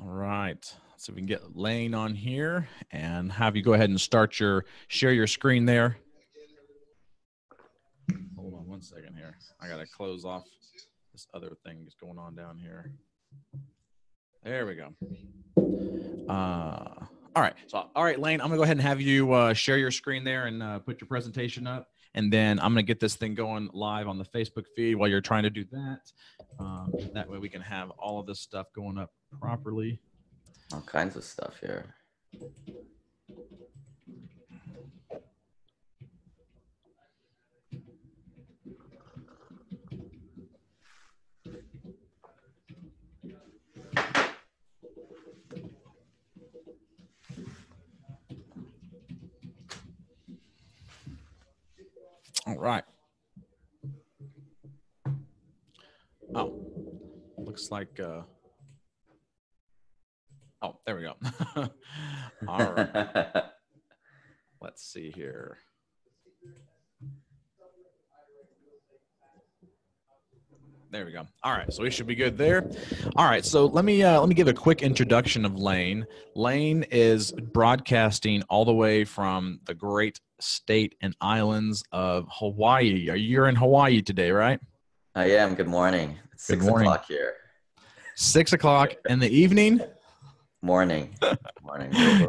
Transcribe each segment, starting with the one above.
All right. So we can get Lane on here and have you go ahead and share your screen there. Hold on one second here. I got to close off this other thing that's going on down here. There we go. All right. So, all right, Lane, I'm gonna go ahead and have you share your screen there and put your presentation up. And then I'm gonna get this thing going live on the Facebook feed while you're trying to do that. That way we can have all of this stuff going up properly. All kinds of stuff here. All right. Oh, looks like, oh, there we go. All right. Let's see here. There we go. All right, so we should be good there. All right, so let me give a quick introduction of Lane. Lane is broadcasting all the way from the great state and islands of Hawaii. You're in Hawaii today, right? I am. Good morning. It's 6 o'clock here. 6 o'clock in the evening? Morning.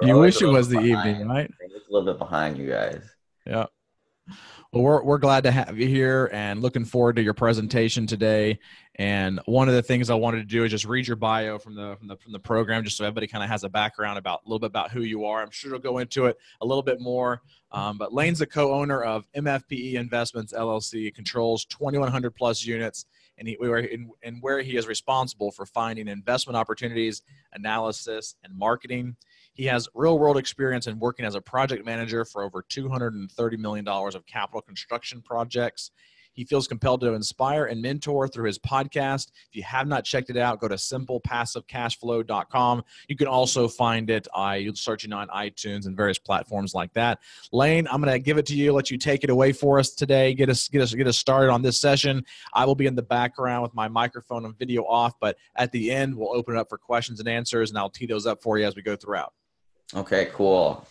You wish it was the evening, right? It's a little bit behind you guys. Yeah. Well, we're glad to have you here and looking forward to your presentation today. And one of the things I wanted to do is just read your bio from the program, just so everybody kind of has a background a little bit about who you are. I'm sure you'll go into it a little bit more. But Lane's a co-owner of MFPE Investments LLC, controls 2,100 plus units, and where he is responsible for finding investment opportunities, analysis, and marketing. He has real-world experience in working as a project manager for over $230 million of capital construction projects. He feels compelled to inspire and mentor through his podcast. If you have not checked it out, go to simplepassivecashflow.com. You can also find it searching on iTunes and various platforms like that. Lane, I'm going to give it to you, let you take it away for us today. Get us started on this session. I will be in the background with my microphone and video off, but at the end, we'll open it up for questions and answers, and I'll tee those up for you as we go throughout. Okay, cool.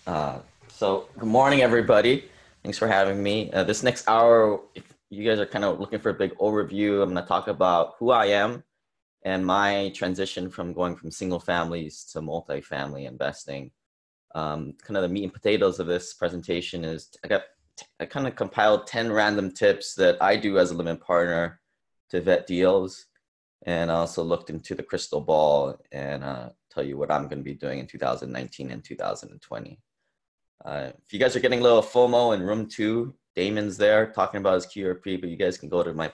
So good morning, everybody. Thanks for having me. This next hour, if you guys are kind of looking for a big overview, I'm going to talk about who I am and my transition from going from single families to multifamily investing. Kind of the meat and potatoes of this presentation is I kind of compiled 10 random tips that I do as a limited partner to vet deals. And I also looked into the crystal ball and tell you what I'm going to be doing in 2019 and 2020. If you guys are getting a little FOMO in room 2, Damon's there talking about his QRP, but you guys can go to my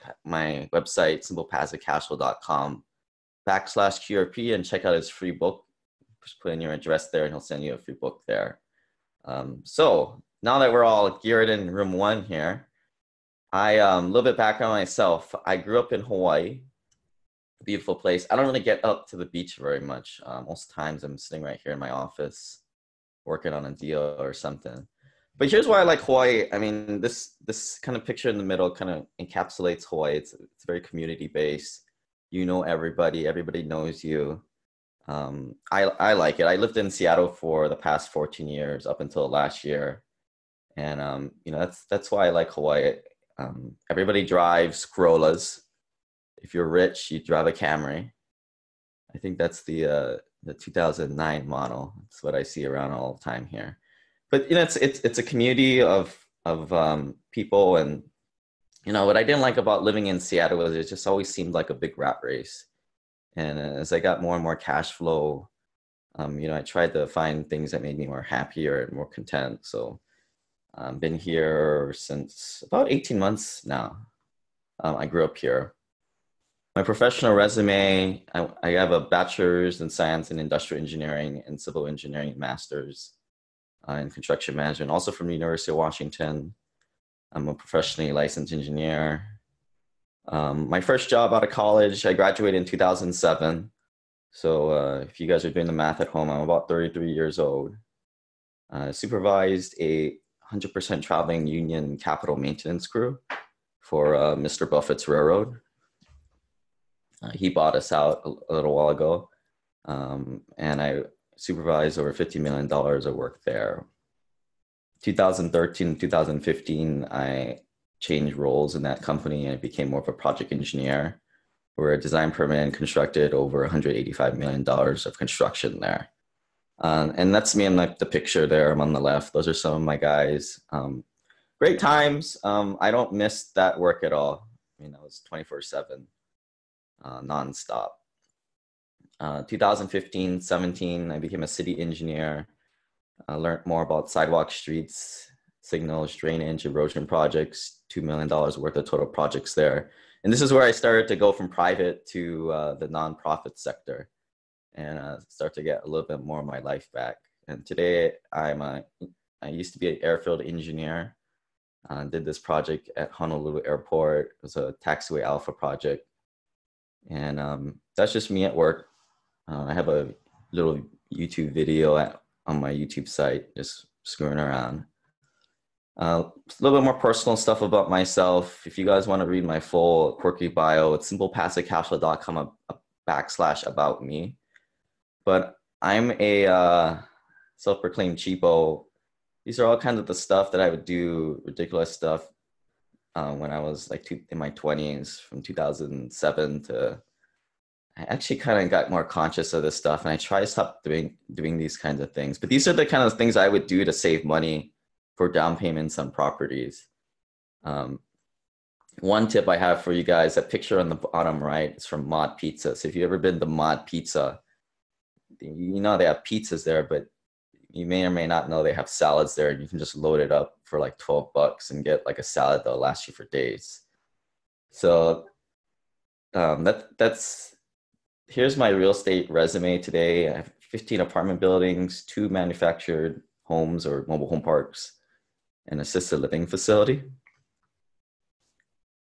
website, simplepassivecashflow.com/QRP, and check out his free book. Just put in your address there and he'll send you a free book there. So now that we're all geared in room 1 here, a little bit background on myself. I grew up in Hawaii. Beautiful place. I don't really get up to the beach very much. Most times I'm sitting right here in my office working on a deal or something. But here's why I like Hawaii. I mean, this kind of picture in the middle kind of encapsulates Hawaii. It's very community based. You know everybody. Everybody knows you. I like it. I lived in Seattle for the past 14 years up until last year. And, that's why I like Hawaii. Everybody drives Corollas. If you're rich, you drive a Camry. I think that's the 2009 model. That's what I see around all the time here. But it's a community of people, and what I didn't like about living in Seattle was it just always seemed like a big rat race. And as I got more and more cash flow, I tried to find things that made me more happier and more content. So I've been here since about 18 months now. I grew up here. My professional resume, I have a bachelor's in science and industrial engineering and civil engineering master's in construction management, also from the University of Washington. I'm a professionally licensed engineer. My first job out of college, I graduated in 2007. So if you guys are doing the math at home, I'm about 33 years old. I supervised a 100% traveling union capital maintenance crew for Mr. Buffett's railroad. He bought us out a little while ago. And I supervised over $50 million of work there. 2013, 2015, I changed roles in that company and became more of a project engineer, where I designed, permitted, and constructed over $185 million of construction there. And that's me in like the picture there. I'm on the left. Those are some of my guys. Great times. I don't miss that work at all. I mean, that was 24/7, nonstop. 2015, 17, I became a city engineer. I learned more about sidewalk, streets, signals, drainage, erosion projects, $2 million worth of total projects there. And this is where I started to go from private to the nonprofit sector and start to get a little bit more of my life back. And today I used to be an airfield engineer. Did this project at Honolulu Airport. It was a taxiway alpha project. And that's just me at work. I have a little YouTube video on my YouTube site, just screwing around. A little bit more personal stuff about myself. If you guys want to read my full quirky bio, it's simplepassivecashflow.com/about me. But I'm a self-proclaimed cheapo. These are all kinds of the stuff that I would do, ridiculous stuff, when I was like in my 20s, from 2007 to, I actually kind of got more conscious of this stuff, and I try to stop doing these kinds of things. But these are the kind of things I would do to save money for down payments on properties. One tip I have for you guys, that picture on the bottom right, is from Mod Pizza. So if you've ever been to Mod Pizza, you know they have pizzas there, but you may or may not know they have salads there, and you can just load it up for like $12 and get like a salad that'll last you for days. So here's my real estate resume today. I have 15 apartment buildings, 2 manufactured homes or mobile home parks, an assisted living facility.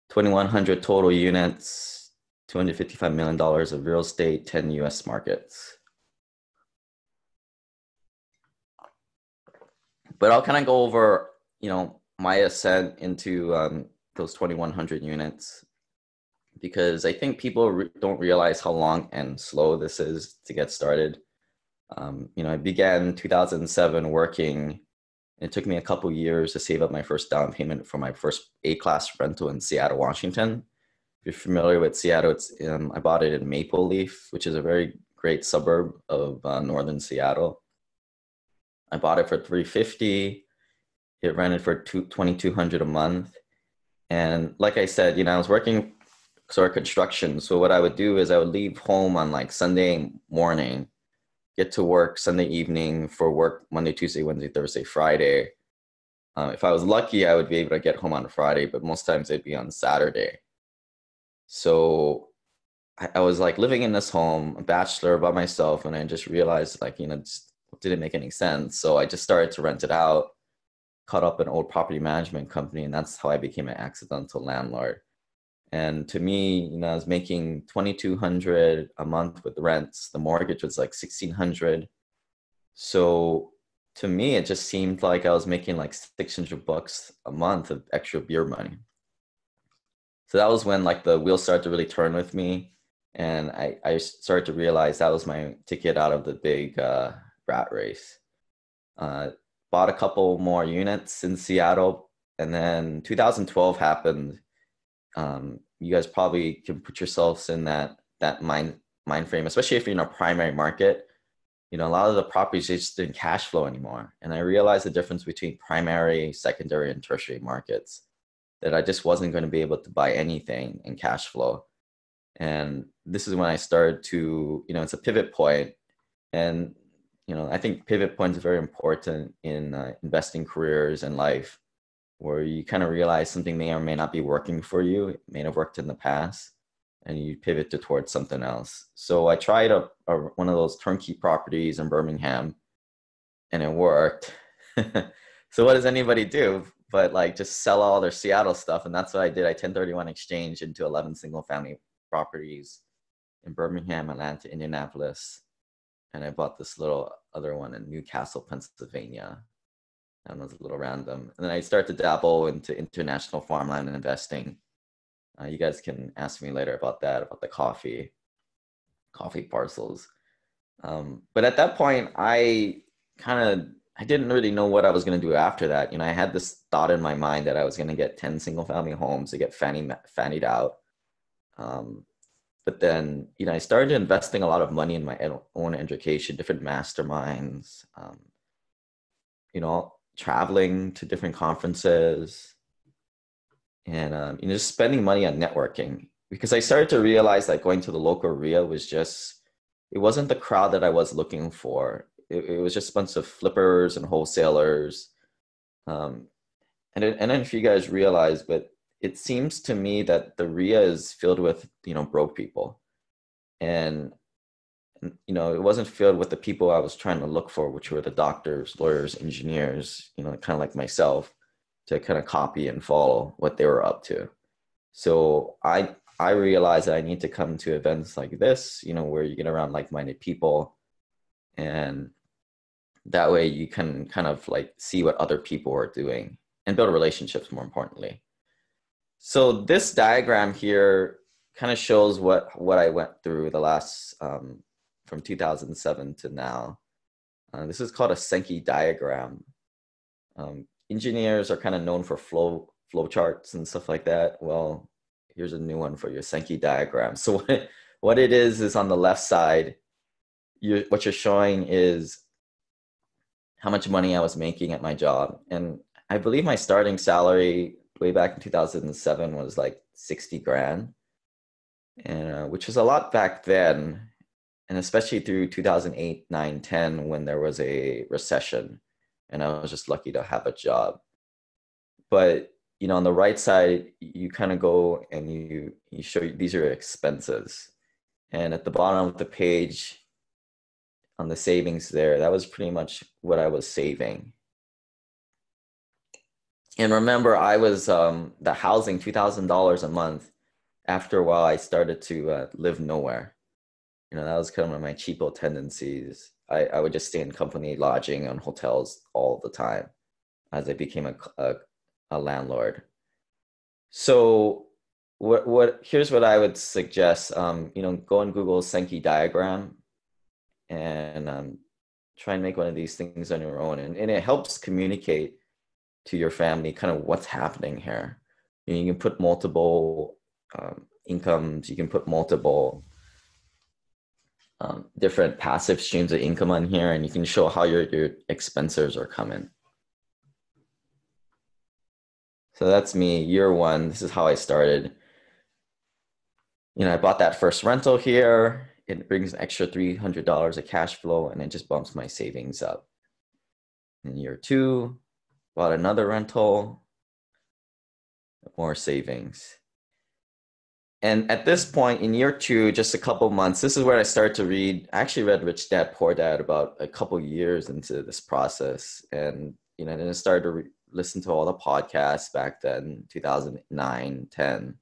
2,100 total units, $255 million of real estate, 10 US markets. But I'll kind of go over, my ascent into those 2,100 units, because I think people don't realize how long and slow this is to get started. I began in 2007 working. It took me a couple years to save up my first down payment for my first A-class rental in Seattle, Washington. If you're familiar with Seattle, I bought it in Maple Leaf, which is a very great suburb of northern Seattle. I bought it for $350. It rented for $2,200 a month. And like I said, I was working sort of construction. So what I would do is I would leave home on like Sunday morning, get to work Sunday evening for work Monday, Tuesday, Wednesday, Thursday, Friday. If I was lucky, I would be able to get home on Friday, but most times it'd be on Saturday. So I was like living in this home, a bachelor by myself, and I just realized just didn't make any sense. So I just started to rent it out, caught up an old property management company, and that's how I became an accidental landlord. And to me, I was making $2,200 a month with rents. The mortgage was like $1,600. So to me, it just seemed like I was making like $600 a month of extra beer money. So that was when like the wheels started to really turn with me. And I started to realize that was my ticket out of the big rat race. Bought a couple more units in Seattle. And then 2012 happened. You guys probably can put yourselves in that mind frame, especially if you're in a primary market. A lot of the properties just didn't cash flow anymore. And I realized the difference between primary, secondary, and tertiary markets, that I just wasn't going to be able to buy anything in cash flow. And this is when I started to, it's a pivot point. And, I think pivot points are very important in investing careers and life, where you kind of realize something may or may not be working for you. It may have worked in the past, and you pivot towards something else. So I tried one of those turnkey properties in Birmingham, and it worked. So what does anybody do but just sell all their Seattle stuff? And that's what I did. I 1031 exchange into 11 single family properties in Birmingham, Atlanta, Indianapolis. And I bought this little other one in Newcastle, Pennsylvania. And it was a little random. And then I started to dabble into international farmland and investing. You guys can ask me later about that, about the coffee parcels. But at that point, I didn't really know what I was going to do after that. I had this thought in my mind that I was going to get 10 single family homes to get fannied out. Um, but then, I started investing a lot of money in my own education, different masterminds, traveling to different conferences, and just spending money on networking, because I started to realize that going to the local RIA it wasn't the crowd that I was looking for. It was just a bunch of flippers and wholesalers. And then if you guys realize, but it seems to me that the RIA is filled with, broke people. And, it wasn't filled with the people I was trying to look for, which were the doctors, lawyers, engineers, kind of like myself, to kind of copy and follow what they were up to. So I realized that I need to come to events like this, where you get around like-minded people, and that way you can kind of like see what other people are doing and build relationships, more importantly. So this diagram here kind of shows what I went through the last, from 2007 to now. This is called a Sankey diagram. Engineers are kind of known for flowcharts and stuff like that. Well, here's a new one for your Sankey diagram. So what it is on the left side, what you're showing is how much money I was making at my job. And I believe my starting salary way back in 2007 was like 60 grand, and which was a lot back then. And especially through 2008, 9, 10, when there was a recession, and I was just lucky to have a job. But, on the right side, you kind of go and you show these are your expenses. And at the bottom of the page, on the savings there, that was pretty much what I was saving. And remember, I was the housing, $2,000 a month. After a while, I started to live nowhere. That was kind of my cheapo tendencies. I would just stay in company lodging on hotels all the time as I became a landlord. So here's what I would suggest. Go and Google Sankey diagram and try and make one of these things on your own. And it helps communicate to your family kind of what's happening here. You can put multiple incomes. You can put multiple different passive streams of income on here, and you can show how your expenses are coming. So that's me, year one. This is how I started. I bought that first rental here. It brings an extra $300 of cash flow, and it just bumps my savings up. In year two, bought another rental, more savings. And at this point in year two, just a couple months, this is where I started to read. I actually read Rich Dad Poor Dad about a couple years into this process. And, then I started to listen to all the podcasts back then, 2009, 10.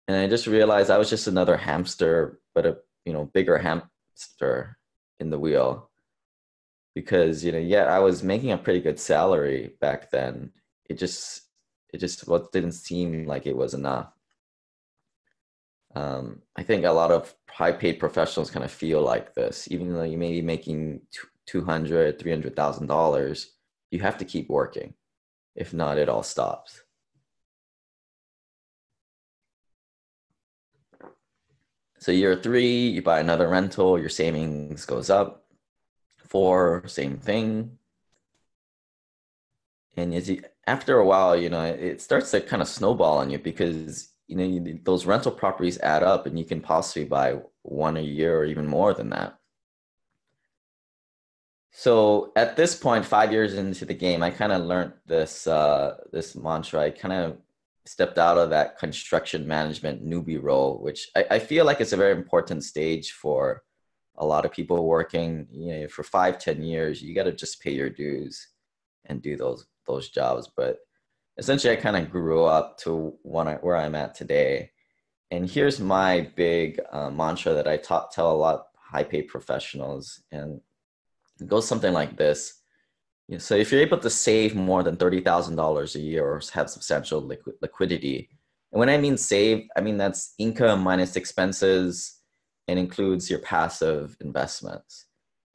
And I just realized I was just another hamster, but a, bigger hamster in the wheel. Because, I was making a pretty good salary back then. It just didn't seem like it was enough. I think a lot of high-paid professionals kind of feel like this. Even though you may be making $200,000, $300,000, you have to keep working. If not, it all stops. So year three, you buy another rental, your savings goes up. 4, same thing. And after a while, it starts to kind of snowball on you, because those rental properties add up, and you can possibly buy one a year or even more than that. So at this point, 5 years into the game, I kind of learned this mantra. I kind of stepped out of that construction management newbie role, which I feel like it's a very important stage for a lot of people working. For 5-10 years, you got to just pay your dues and do those jobs. But essentially, I kind of grew up to where I'm at today. And here's my big mantra that I tell a lot of high-paid professionals, and it goes something like this. So if you're able to save more than $30,000 a year or have substantial liquidity, and when I mean save, I mean that's income minus expenses, and includes your passive investments.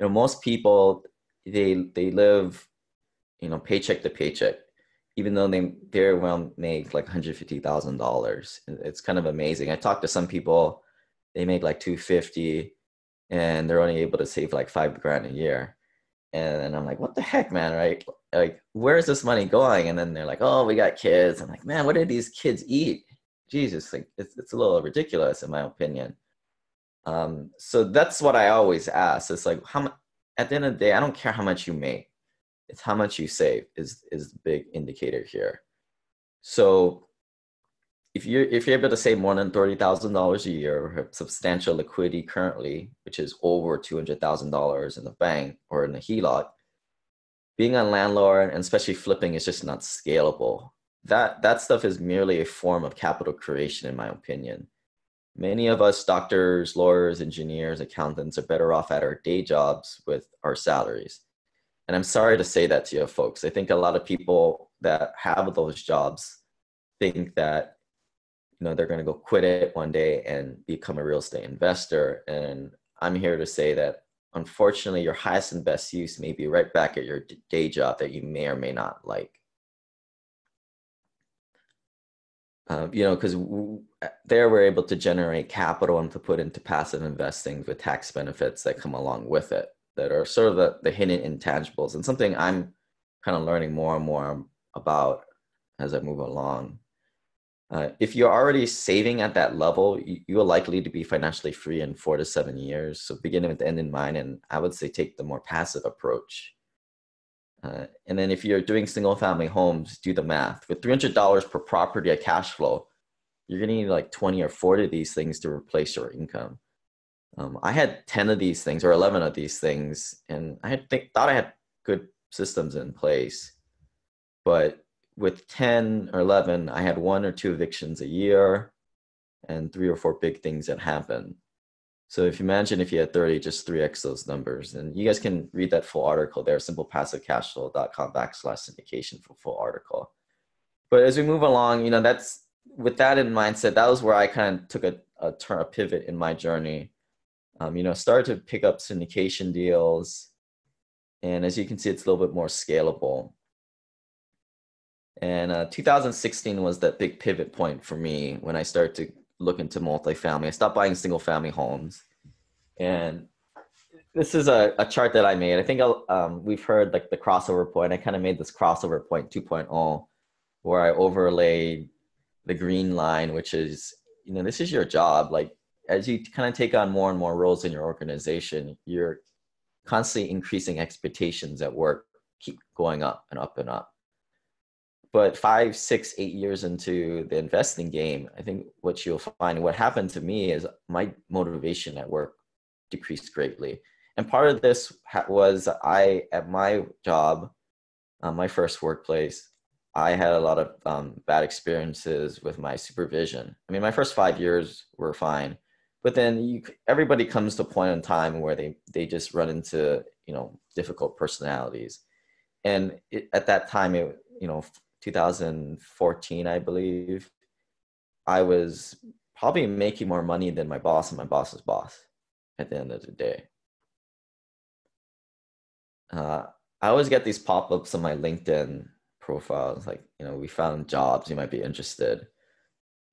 Most people, they live, paycheck to paycheck, even though they very well make like $150,000. It's kind of amazing. I talked to some people, they make like 250 and they're only able to save like $5,000 a year. And I'm like, what the heck, man, right? Like, where's this money going? And then they're like, oh, we got kids. I'm like, man, what did these kids eat? Jesus, like it's a little ridiculous in my opinion. So that's what I always ask. It's like, at the end of the day, I don't care how much you make. It's how much you save is the big indicator here. So if you're able to save more than $30,000 a year, or have substantial liquidity currently, which is over $200,000 in the bank or in the HELOC, being a landlord and especially flipping is just not scalable. That stuff is merely a form of capital creation, in my opinion. Many of us doctors, lawyers, engineers, accountants are better off at our day jobs with our salaries. And I'm sorry to say that to you folks. I think a lot of people that have those jobs think that, they're going to go quit it one day and become a real estate investor. And I'm here to say that, unfortunately, your highest and best use may be right back at your day job that you may or may not like. Because there we're able to generate capital and to put into passive investing with tax benefits that come along with it, that are sort of the hidden intangibles, and something I'm kind of learning more and more about as I move along. If you're already saving at that level, you are likely to be financially free in 4 to 7 years. So beginning with the end in mind, and I would say take the more passive approach. And then if you're doing single family homes, do the math. With $300 per property at cash flow, you're going to need like 20 or 40 of these things to replace your income. I had 10 of these things or 11 of these things, and I thought I had good systems in place. But with 10 or 11, I had 1 or 2 evictions a year and 3 or 4 big things that happened. So if you imagine if you had 30, just 3x those numbers. And you guys can read that full article there, simplepassivecashflow.com/syndication for full article. But as we move along, that's with that in mindset, that was where I kind of took a pivot in my journey. Started to pick up syndication deals. And as you can see, it's a little bit more scalable. And 2016 was that big pivot point for me when I started to look into multifamily. I stopped buying single family homes. And this is a chart that I made. I think we've heard like the crossover point. I kind of made this crossover point 2.0 where I overlaid the green line, which is, this is your job. Like as you kind of take on more and more roles in your organization, you're constantly increasing expectations at work, keep going up and up and up. But 5, 6, 8 years into the investing game, I think what you'll find, what happened to me is my motivation at work decreased greatly. And part of this was at my job, my first workplace, I had a lot of bad experiences with my supervision. I mean, my first 5 years were fine, but then everybody comes to a point in time where they just run into, difficult personalities. And at that time, 2014, I believe, I was probably making more money than my boss and my boss's boss at the end of the day. I always get these pop-ups on my LinkedIn profiles, like, we found jobs, you might be interested.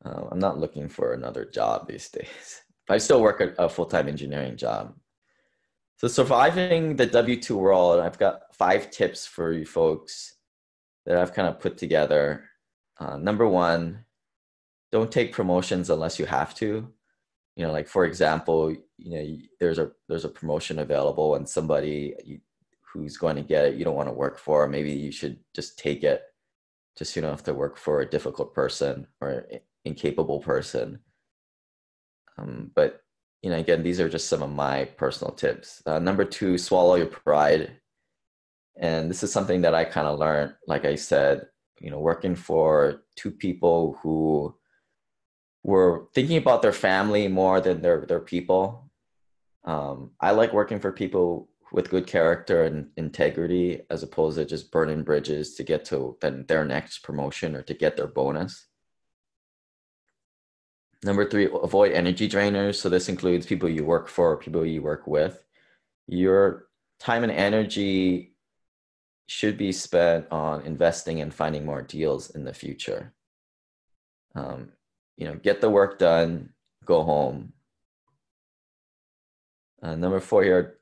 I'm not looking for another job these days, but I still work a full-time engineering job. So surviving the W-2 world, I've got 5 tips for you folks that I've kind of put together. Number 1, don't take promotions unless you have to. Like for example, there's a promotion available and somebody who's going to get it, you don't want to work for, maybe you should just take it. Just, you don't have to work for a difficult person or incapable person. But, again, these are just some of my personal tips. Number 2, swallow your pride. And this is something that I kind of learned, like I said, working for 2 people who were thinking about their family more than their people. I like working for people with good character and integrity, as opposed to just burning bridges to get to their next promotion or to get their bonus. Number three, avoid energy drainers. So this includes people you work for, people you work with. Your time and energy should be spent on investing and finding more deals in the future. Get the work done, go home. Number four here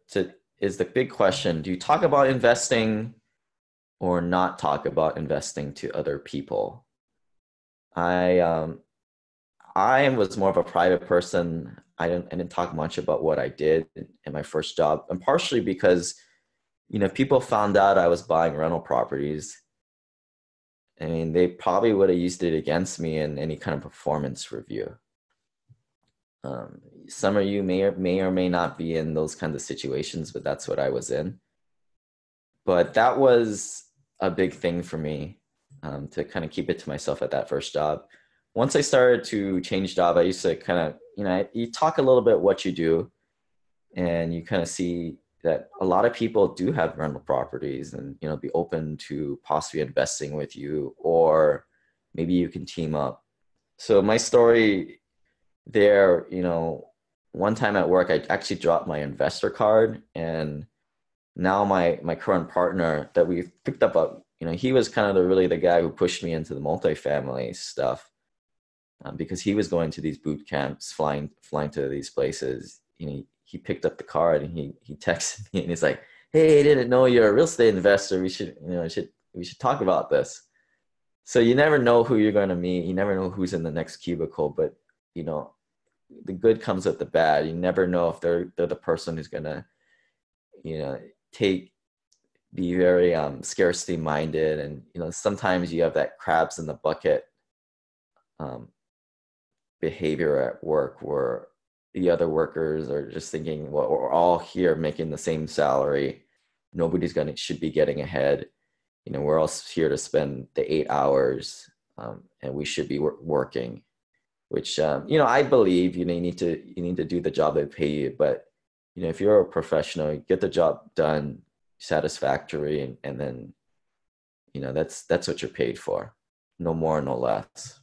is the big question. Do you talk about investing or not talk about investing to other people? I was more of a private person. I didn't talk much about what I did in my first job, and partially because, if people found out I was buying rental properties, I mean, they probably would have used it against me in any kind of performance review. Some of you may or may not be in those kinds of situations, but that's what I was in. But that was a big thing for me, to kind of keep it to myself at that first job. Once I started to change job, I used to kind of, you talk a little bit what you do, and you kind of see that a lot of people do have rental properties and, be open to possibly investing with you, or maybe you can team up. So my story there, one time at work, I actually dropped my investor card, and now my current partner that we've picked up, he was kind of really the guy who pushed me into the multifamily stuff, because he was going to these boot camps, flying to these places. He picked up the card and he texted me and he's like, "Hey, I didn't know you're a real estate investor. We should talk about this." So you never know who you're going to meet. You never know who's in the next cubicle, but the good comes with the bad. You never know if they're the person who's going to, be very scarcity minded. And, sometimes you have that crabs in the bucket behavior at work, where the other workers are just thinking, well, we're all here making the same salary. Nobody's should be getting ahead. We're all here to spend the 8 hours, and we should be working, which, I believe, you need to do the job they pay you. But, if you're a professional, you get the job done satisfactory, and then, that's what you're paid for. No more, no less.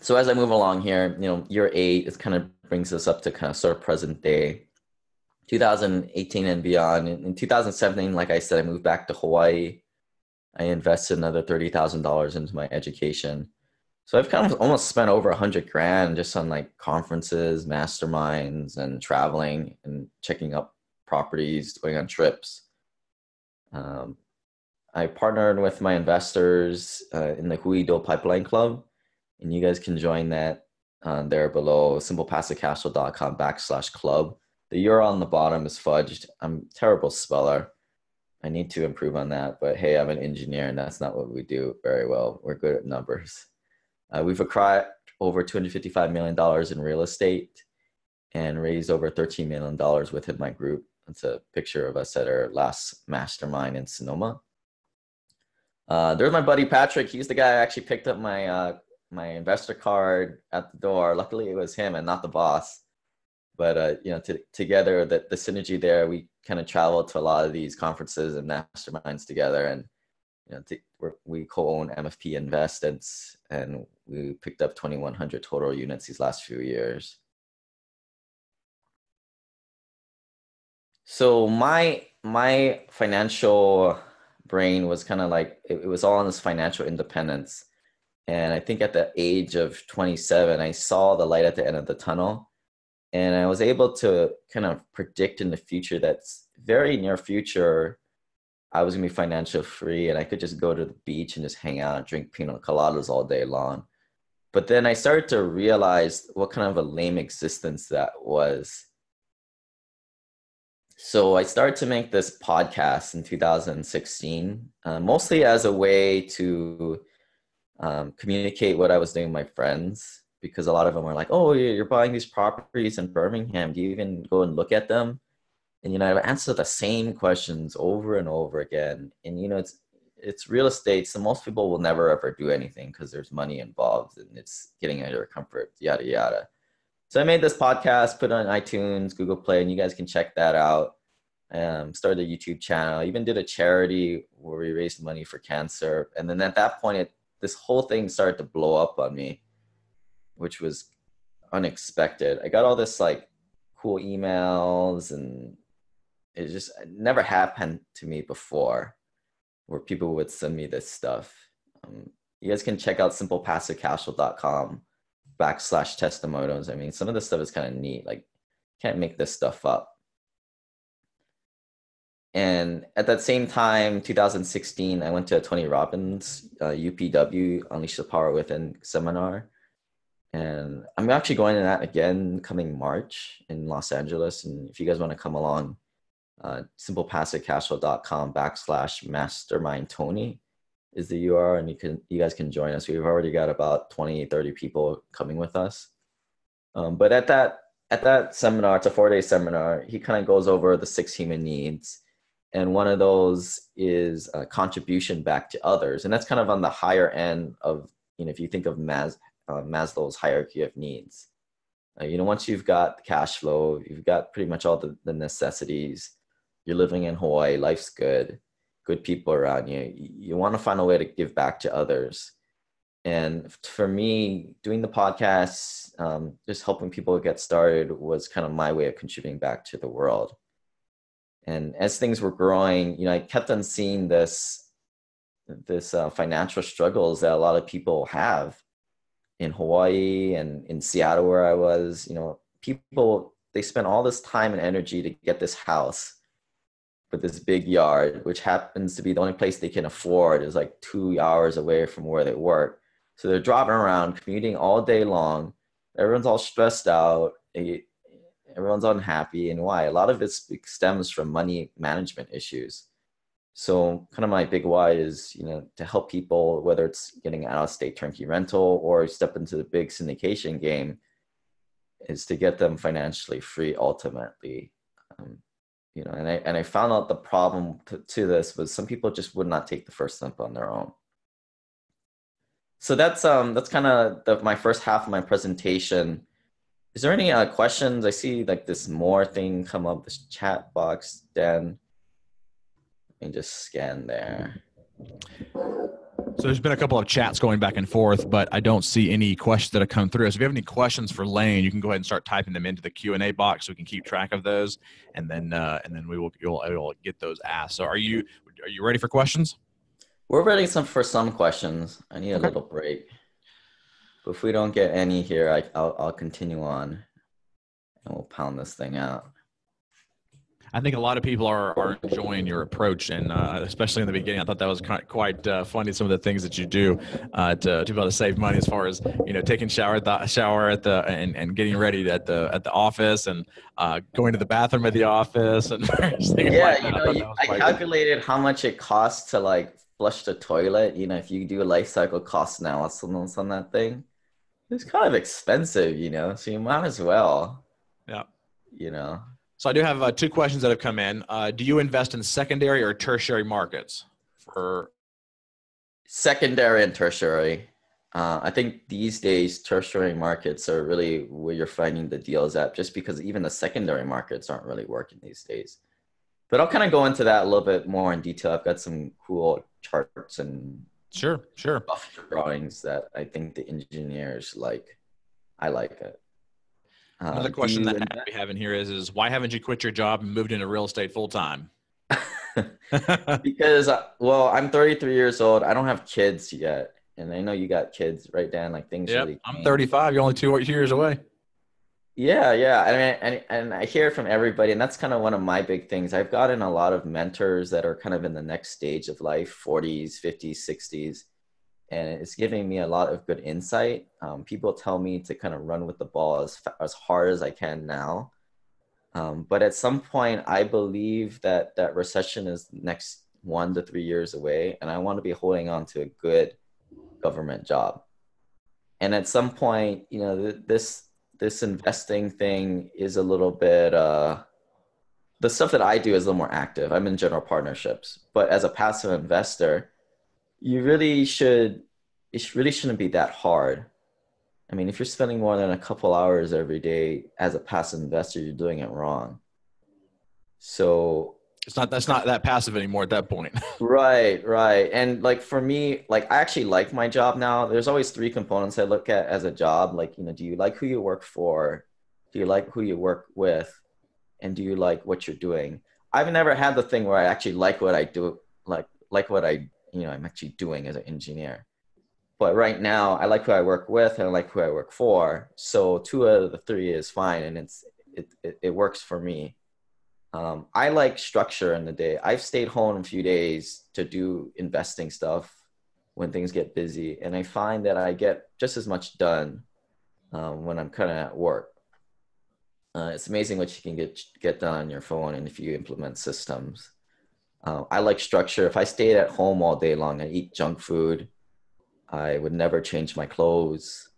So as I move along here, year 8, it kind of brings us up to kind of sort of present day, 2018 and beyond. In 2017, like I said, I moved back to Hawaii. I invested another $30,000 into my education. So I've kind of almost spent over $100,000 just on like conferences, masterminds, and traveling and checking up properties, going on trips. I partnered with my investors in the IDO Pipeline Club, and you guys can join that there below, simplepassivecashflow.com/club. The URL on the bottom is fudged. I'm a terrible speller. I need to improve on that, but hey, I'm an engineer and that's not what we do very well. We're good at numbers. We've acquired over $255 million in real estate and raised over $13 million within my group. That's a picture of us at our last mastermind in Sonoma. There's my buddy Patrick. He's the guy I actually picked up my investor card at the door. Luckily, it was him and not the boss. But together, the synergy there, we kind of traveled to a lot of these conferences and masterminds together, and we co-own MFP Investments, and we picked up 2,100 total units these last few years. So my financial brain was kind of like, it was all on this financial independence. And I think at the age of 27, I saw the light at the end of the tunnel. And I was able to kind of predict in the future, that's very near future, I was gonna be financially free and I could just go to the beach and just hang out and drink pina coladas all day long. But then I started to realize what kind of a lame existence that was. So I started to make this podcast in 2016, mostly as a way to communicate what I was doing with my friends, because a lot of them were like, "Oh, you're buying these properties in Birmingham. Do you even go and look at them?" And, I would answer the same questions over and over again. And, it's real estate. So most people will never ever do anything because there's money involved and it's getting out of your comfort, yada, yada. So I made this podcast, put it on iTunes, Google Play, and you guys can check that out. Started a YouTube channel, even did a charity where we raised money for cancer. And then at that point, this whole thing started to blow up on me, which was unexpected. I got all this like cool emails, and it just never happened to me before where people would send me this stuff. You guys can check out simplepassivecashflow.com/testimonials. I mean, some of this stuff is kind of neat. Like, can't make this stuff up. And at that same time, 2016, I went to a Tony Robbins UPW Unleash the Power Within seminar. And I'm actually going to that again coming March in Los Angeles. And if you guys want to come along, simplepassivecashflow.com/mastermind-Tony is the URL, and you guys can join us. We've already got about 20-30 people coming with us. But at that seminar, it's a 4-day seminar, he kind of goes over the 6 human needs. And one of those is a contribution back to others. And that's kind of on the higher end of, if you think of Maslow's hierarchy of needs. Once you've got the cash flow, you've got pretty much all the necessities, you're living in Hawaii, life's good people around you. You want to find a way to give back to others. And for me, doing the podcast, just helping people get started was kind of my way of contributing back to the world. And as things were growing, I kept on seeing this financial struggles that a lot of people have in Hawaii and in Seattle, where I was. People, they spend all this time and energy to get this house with this big yard, which happens to be the only place they can afford, is like 2 hours away from where they work. So they're driving around, commuting all day long. Everyone's all stressed out. Everyone's unhappy. And why? A lot of it stems from money management issues. So kind of my big why is, to help people, whether it's getting out of state turnkey rental or step into the big syndication game, is to get them financially free ultimately. And I found out the problem to this was some people just would not take the first step on their own. So that's kind of my first half of my presentation. Is there any questions? I see like this more thing come up, this chat box, Dan. Let me just scan there. So there's been a couple of chats going back and forth, but I don't see any questions that have come through. So if you have any questions for Lane, you can go ahead and start typing them into the Q&A box so we can keep track of those, and then you'll get those asked. So are you ready for questions? We're ready for some questions. I need a little break. But if we don't get any here, I'll continue on, and we'll pound this thing out. I think a lot of people are enjoying your approach, and especially in the beginning, I thought that was quite funny. Some of the things that you do to be able to save money, as far as taking shower and getting ready at the office, and going to the bathroom at the office, and things like that. I calculated how much it costs to like flush the toilet. If you do a life cycle cost analysis on that thing, it's kind of expensive. So you might as well. Yeah. So I do have 2 questions that have come in. Do you invest in secondary or tertiary markets? For secondary and tertiary. I think these days tertiary markets are really where you're finding the deals at, just because even the secondary markets aren't really working these days. But I'll kind of go into that a little bit more in detail. I've got some cool charts and sure rough drawings that I think the engineers like. I like it. Another question that we have in here is why haven't you quit your job and moved into real estate full time? Because, I'm 33 years old. I don't have kids yet. And I know you got kids, right, Dan? Like things really change. I'm 35. You're only 2 years away. Yeah. I mean, and I hear from everybody, and that's kind of one of my big things. I've gotten a lot of mentors that are kind of in the next stage of life, 40s, 50s, 60s. And it's giving me a lot of good insight. People tell me to kind of run with the ball as hard as I can now. But at some point, I believe that recession is next 1 to 3 years away. And I want to be holding on to a good government job. And at some point, this investing thing is a little bit, the stuff that I do is a little more active. I'm in general partnerships. But as a passive investor, it really shouldn't be that hard. I mean, if you're spending more than a couple hours every day as a passive investor, you're doing it wrong. So That's not that passive anymore at that point. Right, right. And like for me, like I actually like my job now. There's always three components I look at as a job. Like, do you like who you work for? Do you like who you work with? And do you like what you're doing? I've never had the thing where I actually like what I do, like what I'm actually doing as an engineer. But right now, I like who I work with and I like who I work for. So two out of the three is fine, and it works for me. I like structure in the day. I've stayed home a few days to do investing stuff when things get busy, and I find that I get just as much done when I'm kind of at work. It's amazing what you can get done on your phone, and if you implement systems. I like structure. If I stayed at home all day long, I eat junk food. I would never change my clothes.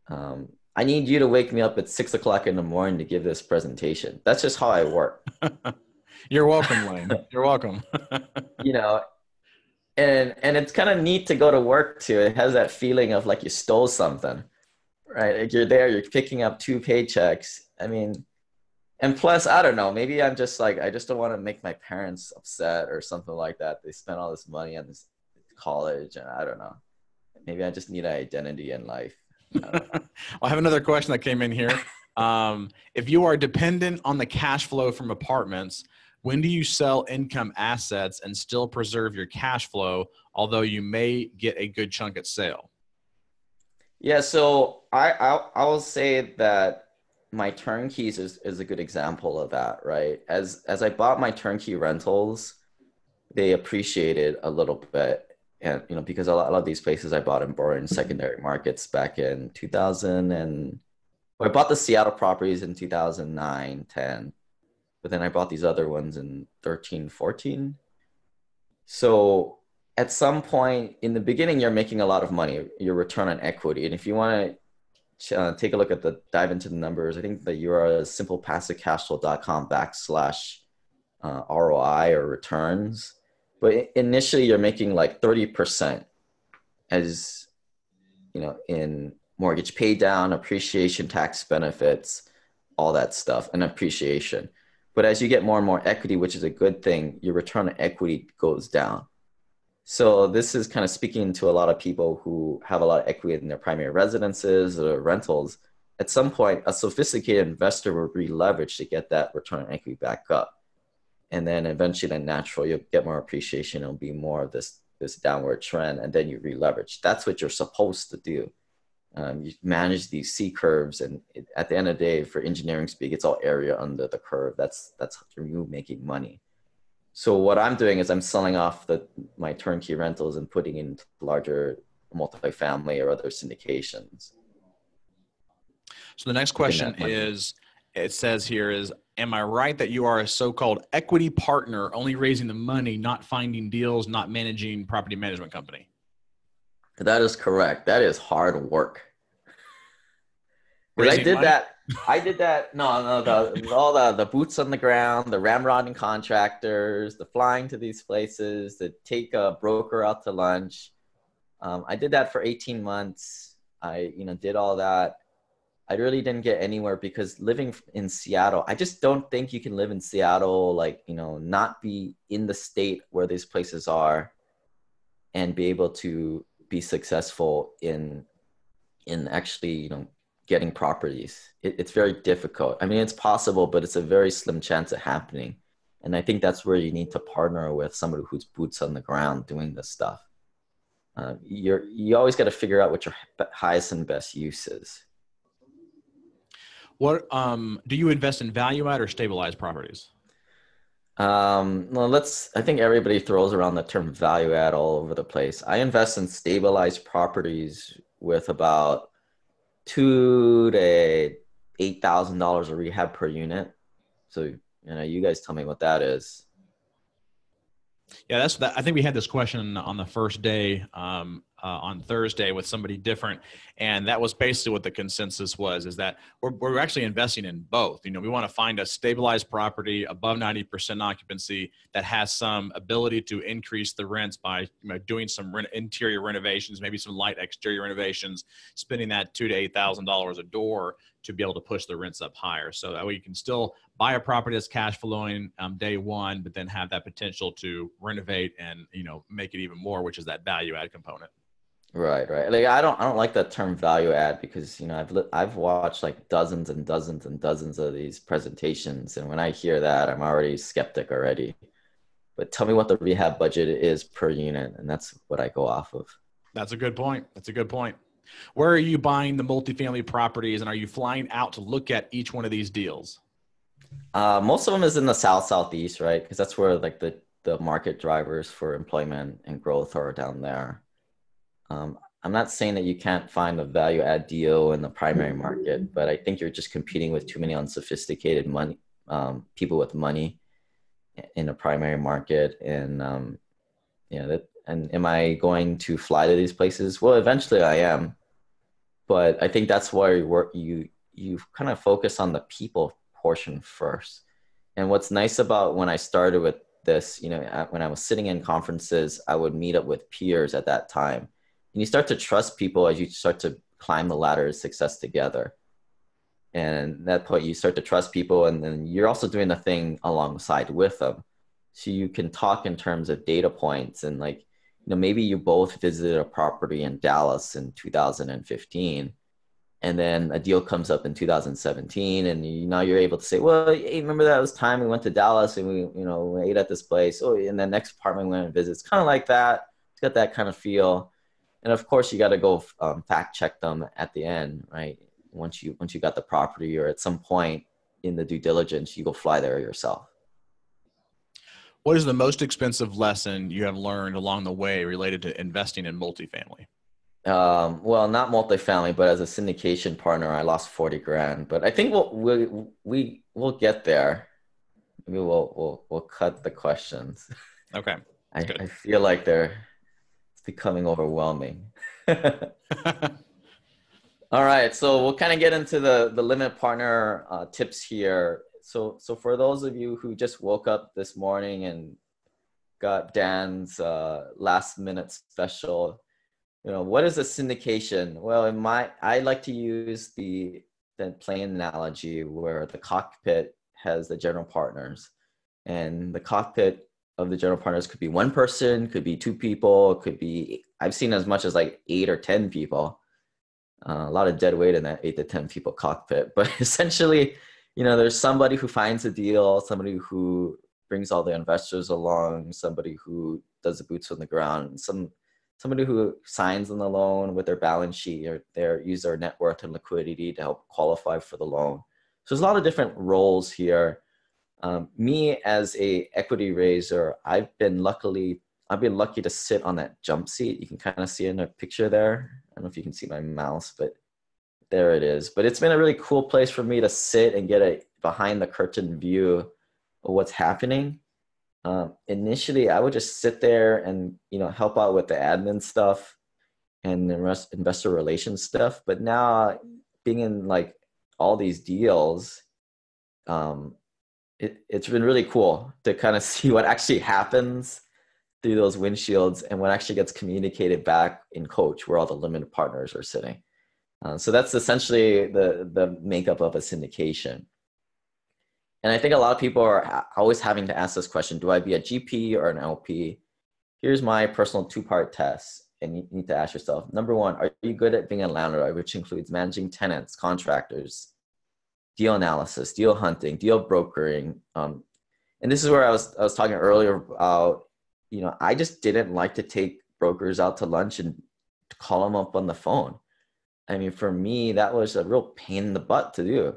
I need you to wake me up at 6 o'clock in the morning to give this presentation. That's just how I work. You're welcome, Lane. You're welcome. you know, and it's kind of neat to go to work too. It has that feeling of like you stole something, right? Like you're there, you're picking up two paychecks. I mean, and plus, I don't know, maybe I'm just like, I just don't want to make my parents upset or something like that. They spent all this money on this college, and I don't know. Maybe I just need an identity in life. I have another question that came in here. If you are dependent on the cash flow from apartments, when do you sell income assets and still preserve your cash flow, although you may get a good chunk at sale? Yeah, so I will say that my turnkeys is a good example of that, right? As I bought my turnkey rentals, they appreciated a little bit. And because a lot of these places I bought and borrowed in secondary markets back in 2000, and I bought the Seattle properties in 2009, 10, but then I bought these other ones in 13, 14. So at some point in the beginning, you're making a lot of money, your return on equity. And if you want to take a look at dive into the numbers, I think the URL is simplepassivecashflow.com/ROI or returns. But initially you're making like 30% as, in mortgage pay down, appreciation, tax benefits, all that stuff, and appreciation. But as you get more and more equity, which is a good thing, your return on equity goes down. So this is kind of speaking to a lot of people who have a lot of equity in their primary residences or rentals. At some point, a sophisticated investor will re-leverage to get that return on equity back up. And then eventually, then naturally, you'll get more appreciation. It'll be more of this downward trend, and then you re-leverage. That's what you're supposed to do. You manage these C curves, and at the end of the day, for engineering speak, it's all area under the curve. That's you making money. So what I'm doing is I'm selling off my turnkey rentals and putting in larger multifamily or other syndications. So the next question is, it says here is, am I right that you are a so-called equity partner, only raising the money, not finding deals, not managing property management company? That is correct. That is hard work. Because I did that. No, all the boots on the ground, the ramrodding contractors, the flying to these places, to take a broker out to lunch. I did that for 18 months. I did all that. I really didn't get anywhere because living in Seattle, I just don't think you can live in Seattle, not be in the state where these places are and be able to be successful in actually, getting properties. It's very difficult. I mean, it's possible, but it's a very slim chance of happening. And I think that's where you need to partner with somebody who's boots on the ground doing this stuff. You always got to figure out what your highest and best use is. What do you invest in value add or stabilized properties? Well, I think everybody throws around the term value add all over the place. I invest in stabilized properties with about $2,000 to $8,000 of rehab per unit. So, you guys tell me what that is. Yeah, that's that. I think we had this question on the first day on Thursday with somebody different, and that was basically what the consensus was: is that we're actually investing in both. We want to find a stabilized property above 90% occupancy that has some ability to increase the rents by doing some interior renovations, maybe some light exterior renovations, spending that $2,000 to $8,000 a door to be able to push the rents up higher. So that way you can still buy a property that's cash flowing day one, but then have that potential to renovate and, make it even more, which is that value add component. Right. Like I don't like that term value add because I've watched like dozens and dozens and dozens of these presentations, and when I hear that, I'm already skeptic already. But tell me what the rehab budget is per unit, and that's what I go off of. That's a good point. Where are you buying the multifamily properties, and are you flying out to look at each one of these deals? Most of them is in the southeast, right? Because that's where like the market drivers for employment and growth are down there. I'm not saying that you can't find a value add deal in the primary market, but I think you're just competing with too many unsophisticated people with money in the primary market. And and am I going to fly to these places? Well, eventually I am, but I think that's why you kind of focus on the people portion first. And what's nice about when I started with this, when I was sitting in conferences, I would meet up with peers at that time. And you start to trust people as you start to climb the ladder of success together. And at that point, you start to trust people, and then you're also doing the thing alongside with them. So you can talk in terms of data points, and like, maybe you both visited a property in Dallas in 2015, and then a deal comes up in 2017, and now you're able to say, well, hey, remember that was time we went to Dallas and we ate at this place. Oh, and the next apartment we went and visit. It's kind of like that. It's got that kind of feel. And of course, you got to go fact check them at the end, right? Once you got the property, or at some point in the due diligence, you go fly there yourself. What is the most expensive lesson you have learned along the way related to investing in multifamily? Well, not multifamily, but as a syndication partner, I lost 40 grand. But I think we'll get there. Maybe we'll cut the questions. Okay. I feel like it's becoming overwhelming. All right, so we'll kind of get into the limit partner tips here. So for those of you who just woke up this morning and got Dan's last minute special, what is a syndication? Well, I like to use the plane analogy where the cockpit has the general partners, and the cockpit of the general partners could be one person, could be two people, could be, I've seen as much as like 8 or 10 people. A lot of dead weight in that 8 to 10 people cockpit. But essentially, there's somebody who finds a deal, somebody who brings all the investors along, somebody who does the boots on the ground, somebody who signs on the loan with their balance sheet, or use their net worth and liquidity to help qualify for the loan. So there's a lot of different roles here. Me as a equity raiser, I've been lucky to sit on that jump seat. You can kind of see in a picture there. I don't know if you can see my mouse, but there it is. But it's been a really cool place for me to sit and get a behind the curtain view of what's happening. Initially, I would just sit there and help out with the admin stuff and the investor relations stuff. But now, being in like all these deals, it's been really cool to kind of see what actually happens through those windshields and what actually gets communicated back in coach, where all the limited partners are sitting. So that's essentially the makeup of a syndication. And I think a lot of people are always having to ask this question: do I be a GP or an LP? Here's my personal 2-part test. And you need to ask yourself, number one, are you good at being a landlord, which includes managing tenants, contractors, deal analysis, deal hunting, deal brokering? And this is where I was talking earlier about, I just didn't like to take brokers out to lunch and to call them up on the phone. I mean, for me, that was a real pain in the butt to do.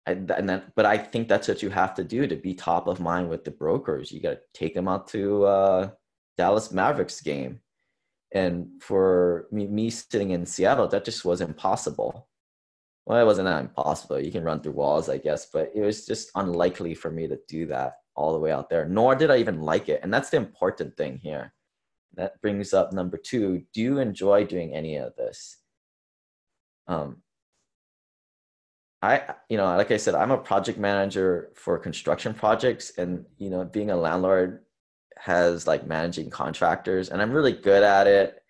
But I think that's what you have to do to be top of mind with the brokers. You got to take them out to Dallas Mavericks game. And for me sitting in Seattle, that just was impossible. Well, it wasn't that impossible. You can run through walls, I guess, but it was just unlikely for me to do that all the way out there, nor did I even like it. And that's the important thing here. That brings up number 2. Do you enjoy doing any of this? Like I said, I'm a project manager for construction projects, and, being a landlord has like managing contractors, and I'm really good at it.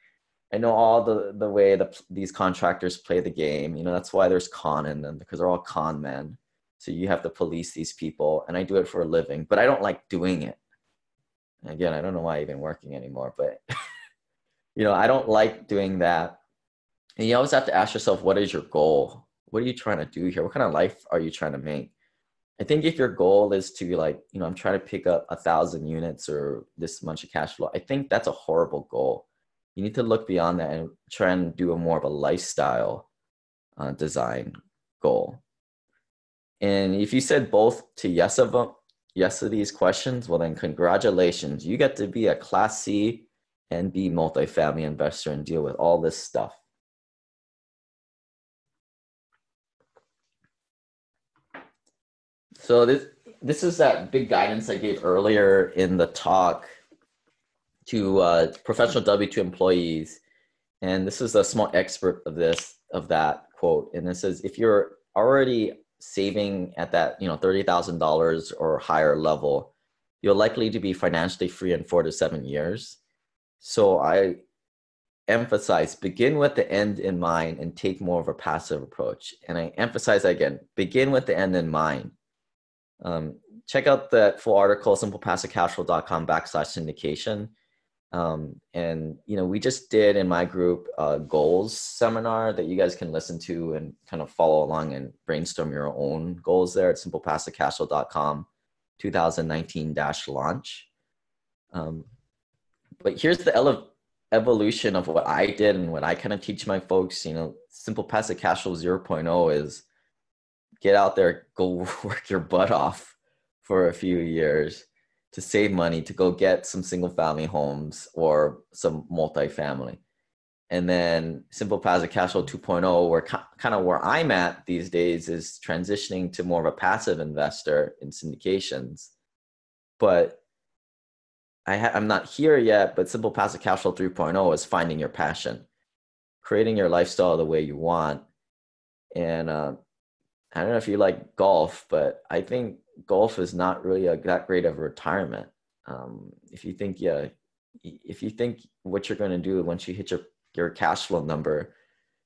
I know all the way these contractors play the game. That's why there's con in them, because they're all con men. So you have to police these people, and I do it for a living, but I don't like doing it. Again, I don't know why I'm even working anymore, but I don't like doing that. And you always have to ask yourself, what is your goal? What are you trying to do here? What kind of life are you trying to make? I think if your goal is to I'm trying to pick up 1,000 units or this much of cash flow, I think that's a horrible goal. You need to look beyond that and try and do a more of a lifestyle design goal. And if you said both to yes to these questions, well then congratulations. You get to be a Class C and B multifamily investor and deal with all this stuff. So this is that big guidance I gave earlier in the talk to professional W-2 employees. And this is a small excerpt of that quote. And it says, if you're already saving at that $30,000 or higher level, you're likely to be financially free in 4 to 7 years. So I emphasize, begin with the end in mind and take more of a passive approach. And I emphasize that again, begin with the end in mind. Check out that full article, simplepassivecashflow.com/syndication. And we just did in my group a goals seminar that you guys can listen to and kind of follow along and brainstorm your own goals there at simplepassivecashflow.com 2019-launch. But here's the evolution of what I did and what I kind of teach my folks. Simple Passive Cash Flow 0.0 is get out there, go work your butt off for a few years to save money, to go get some single family homes or some multifamily. And then Simple Passive Cash Flow 2.0, where I'm at these days, is transitioning to more of a passive investor in syndications. But I'm not here yet, but Simple Passive Cash Flow 3.0 is finding your passion, creating your lifestyle the way you want. And I don't know if you like golf, but I think golf is not really that great of a retirement. If you think what you're going to do once you hit your cash flow number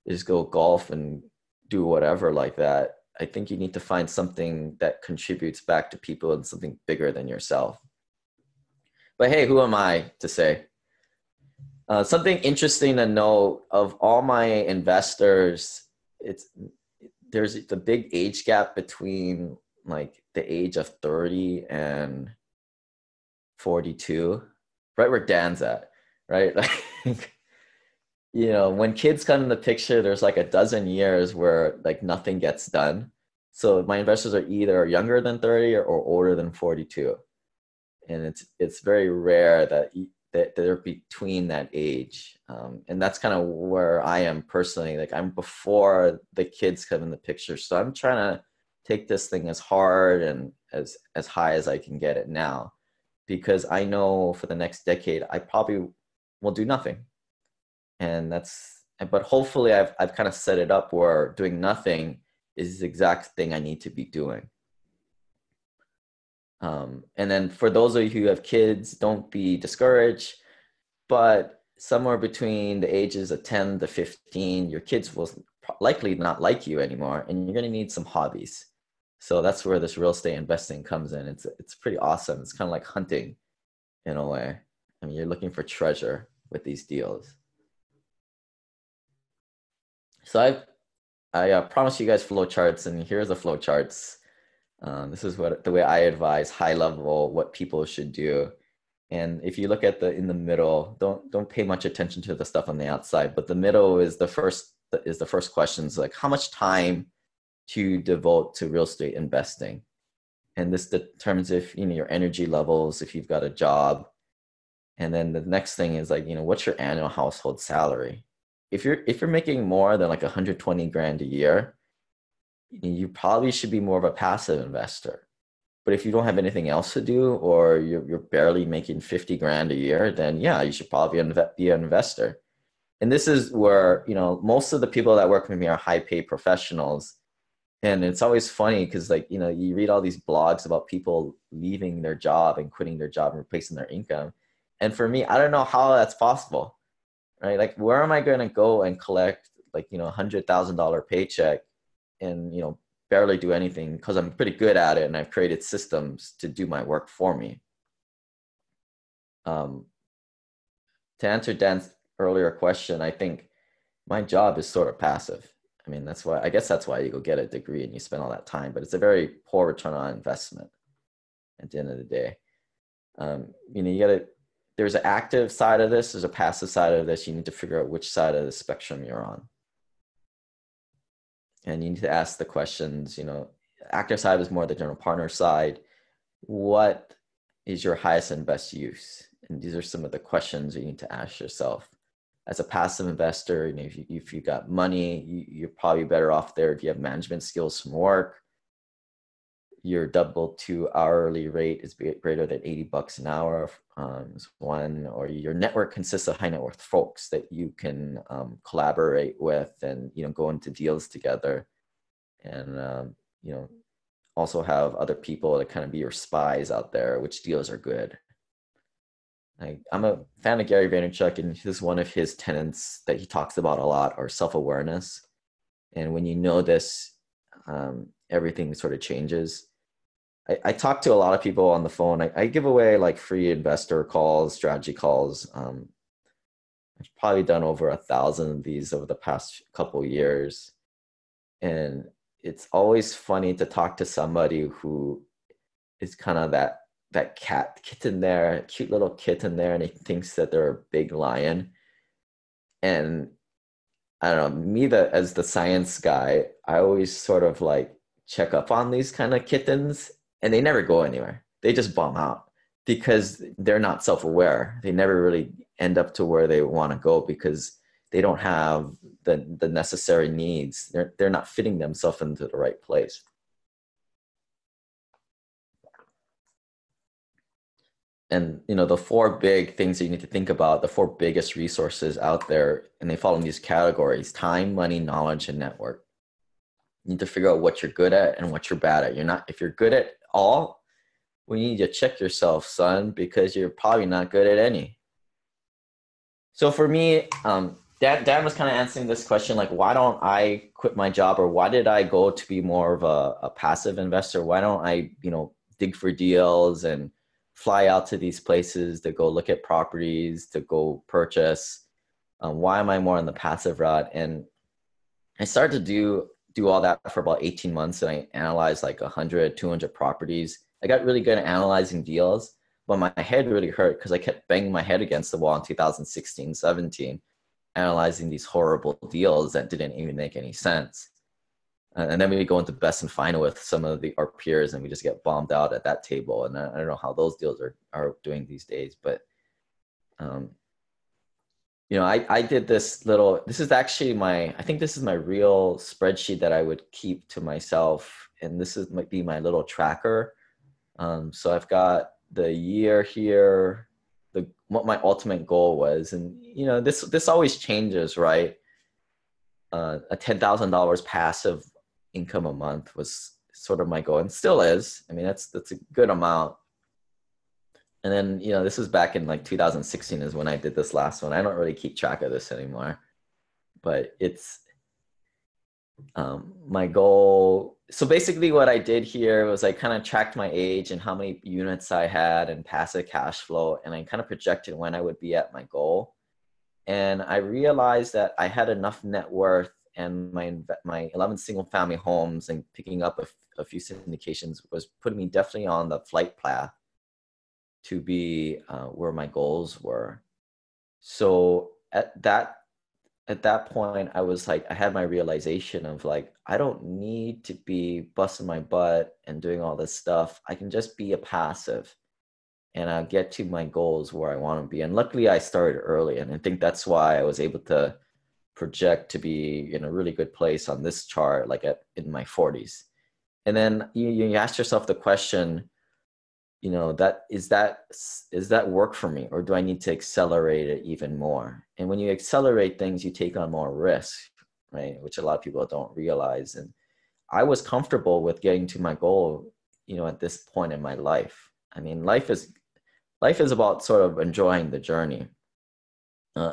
is go golf and do whatever like that, I think you need to find something that contributes back to people and something bigger than yourself. But hey, who am I to say? Something interesting to note, of all my investors, there's the big age gap between like the age of 30 and 42, right where Dan's at, right? Like, when kids come in the picture, there's like a dozen years where like nothing gets done. So my investors are either younger than 30 or older than 42. And it's very rare that they're between that age. And that's kind of where I am personally. Like, I'm before the kids come in the picture. So I'm trying to take this thing as hard and as high as I can get it now, because I know for the next decade, I probably will do nothing. But hopefully I've kind of set it up where doing nothing is the exact thing I need to be doing. And then for those of you who have kids, don't be discouraged, but somewhere between the ages of 10 to 15, your kids will likely not like you anymore, and you're going to need some hobbies. So that's where this real estate investing comes in. It's pretty awesome. It's kind of like hunting in a way. I mean, you're looking for treasure with these deals. So I promised you guys flowcharts, and here's the flowcharts. This is the way I advise high level what people should do. And if you look at in the middle, don't pay much attention to the stuff on the outside, but the middle is the first questions, like how much time to devote to real estate investing. And this determines if your energy levels, if you've got a job. And then the next thing is like, what's your annual household salary? If you're making more than like 120 grand a year, you probably should be more of a passive investor. But if you don't have anything else to do, or you're barely making 50 grand a year, then yeah, you should probably be an investor. And this is where, most of the people that work with me are high paid professionals. And it's always funny because you read all these blogs about people leaving their job and quitting their job and replacing their income. And for me, I don't know how that's possible. right? Like, where am I going to go and collect like, $100,000 paycheck and, barely do anything because I'm pretty good at it and I've created systems to do my work for me. To answer Dan's earlier question, I think my job is sort of passive. I mean, I guess that's why you go get a degree and you spend all that time, but it's a very poor return on investment at the end of the day. There's an active side of this, there's a passive side of this. You need to figure out which side of the spectrum you're on. And you need to ask the questions, active side is more the general partner side. What is your highest and best use? And these are some of the questions you need to ask yourself. As a passive investor, if you got money, you're probably better off there if you have management skills from work. Your W-2 hourly rate is greater than $80 an hour is one, or your network consists of high net worth folks that you can collaborate with and go into deals together, and also have other people to kind of be your spies out there, which deals are good. I'm a fan of Gary Vaynerchuk, and this is one of his tenets that he talks about a lot, are self-awareness. And when you know this, everything sort of changes. I talk to a lot of people on the phone. I give away like free investor calls, strategy calls. I've probably done over 1,000 of these over the past couple of years. And it's always funny to talk to somebody who is kind of that kitten there, cute little kitten there, and he thinks that they're a big lion. And I don't know, me as the science guy, I always sort of like check up on these kind of kittens, and they never go anywhere. They just bomb out because they're not self-aware. They never really end up to where they want to go because they don't have the necessary needs. They're not fitting themselves into the right place. And the four big things that you need to think about, the four biggest resources out there, and they fall in these categories: time, money, knowledge, and network. You need to figure out what you're good at and what you're bad at. If you're good at all, well, you need to check yourself, son, because you're probably not good at any. So for me, Dan was kind of answering this question, like, why don't I quit my job, or why did I go to be more of a passive investor? Why don't I, dig for deals and fly out to these places to go look at properties, to go purchase? Why am I more on the passive route? And I started to do all that for about 18 months, and I analyzed like 100, 200 properties. I got really good at analyzing deals, but my head really hurt because I kept banging my head against the wall in 2016, 17, analyzing these horrible deals that didn't even make any sense. And then we go into best and final with some of our peers, and we just get bombed out at that table. And I don't know how those deals are doing these days, but I did this is actually I think this is my real spreadsheet that I would keep to myself. And might be my little tracker. So I've got the year here, what my ultimate goal was. And, this always changes, right? A $10,000 passive income a month was sort of my goal, and still is. I mean, that's a good amount. And then, this was back in like 2016 is when I did this last one. I don't really keep track of this anymore, but it's my goal. So basically what I did here was I kind of tracked my age and how many units I had and passive cash flow. And I kind of projected when I would be at my goal. And I realized that I had enough net worth, and my 11 single family homes and picking up a few syndications was putting me definitely on the flight path to be where my goals were. So at that point, I was like, I had my realization of like, I don't need to be busting my butt and doing all this stuff. I can just be a passive, and I'll get to my goals where I want to be. And luckily I started early, and I think that's why I was able to project to be in a really good place on this chart, like in my 40s. And then you ask yourself the question, that is that work for me, or do I need to accelerate it even more? And when you accelerate things, you take on more risk, right? Which a lot of people don't realize. And I was comfortable with getting to my goal, at this point in my life. I mean, life is about sort of enjoying the journey.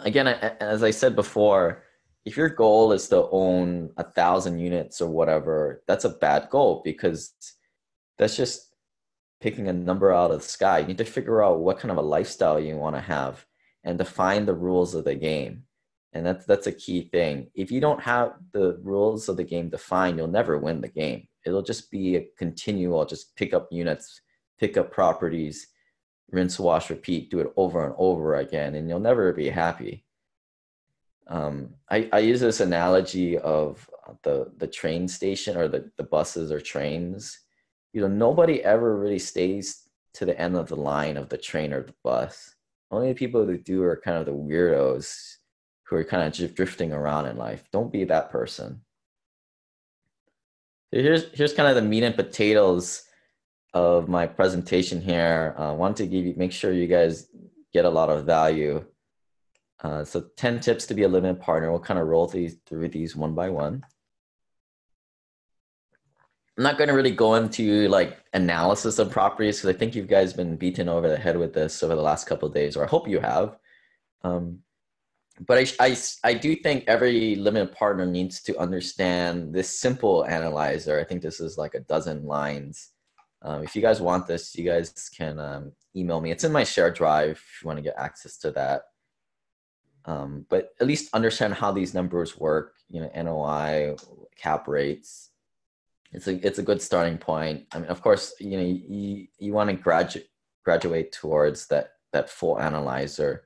Again, as I said before, if your goal is to own 1,000 units or whatever, that's a bad goal because that's just picking a number out of the sky. You need to figure out what kind of a lifestyle you want to have and define the rules of the game. And that's a key thing. If you don't have the rules of the game defined, you'll never win the game. It'll just be a continual, just pick up units, pick up properties, rinse, wash, repeat, do it over and over again, and you'll never be happy. I use this analogy of the train station or the buses or trains. Nobody ever really stays to the end of the line of the train or the bus. Only the people who do are kind of the weirdos who are kind of just drifting around in life. Don't be that person. So here's kind of the meat and potatoes of my presentation here. I wanted to make sure you guys get a lot of value. So 10 tips to be a limited partner. We'll kind of roll through these one by one. I'm not going to really go into like analysis of properties because I think you guys been beaten over the head with this over the last couple of days, or I hope you have. But I do think every limited partner needs to understand this simple analyzer. I think this is like a dozen lines. If you guys want this, you guys can email me. It's in my share drive if you want to get access to that. But at least understand how these numbers work, NOI, cap rates. It's a good starting point. I mean, of course, you want to graduate towards that full analyzer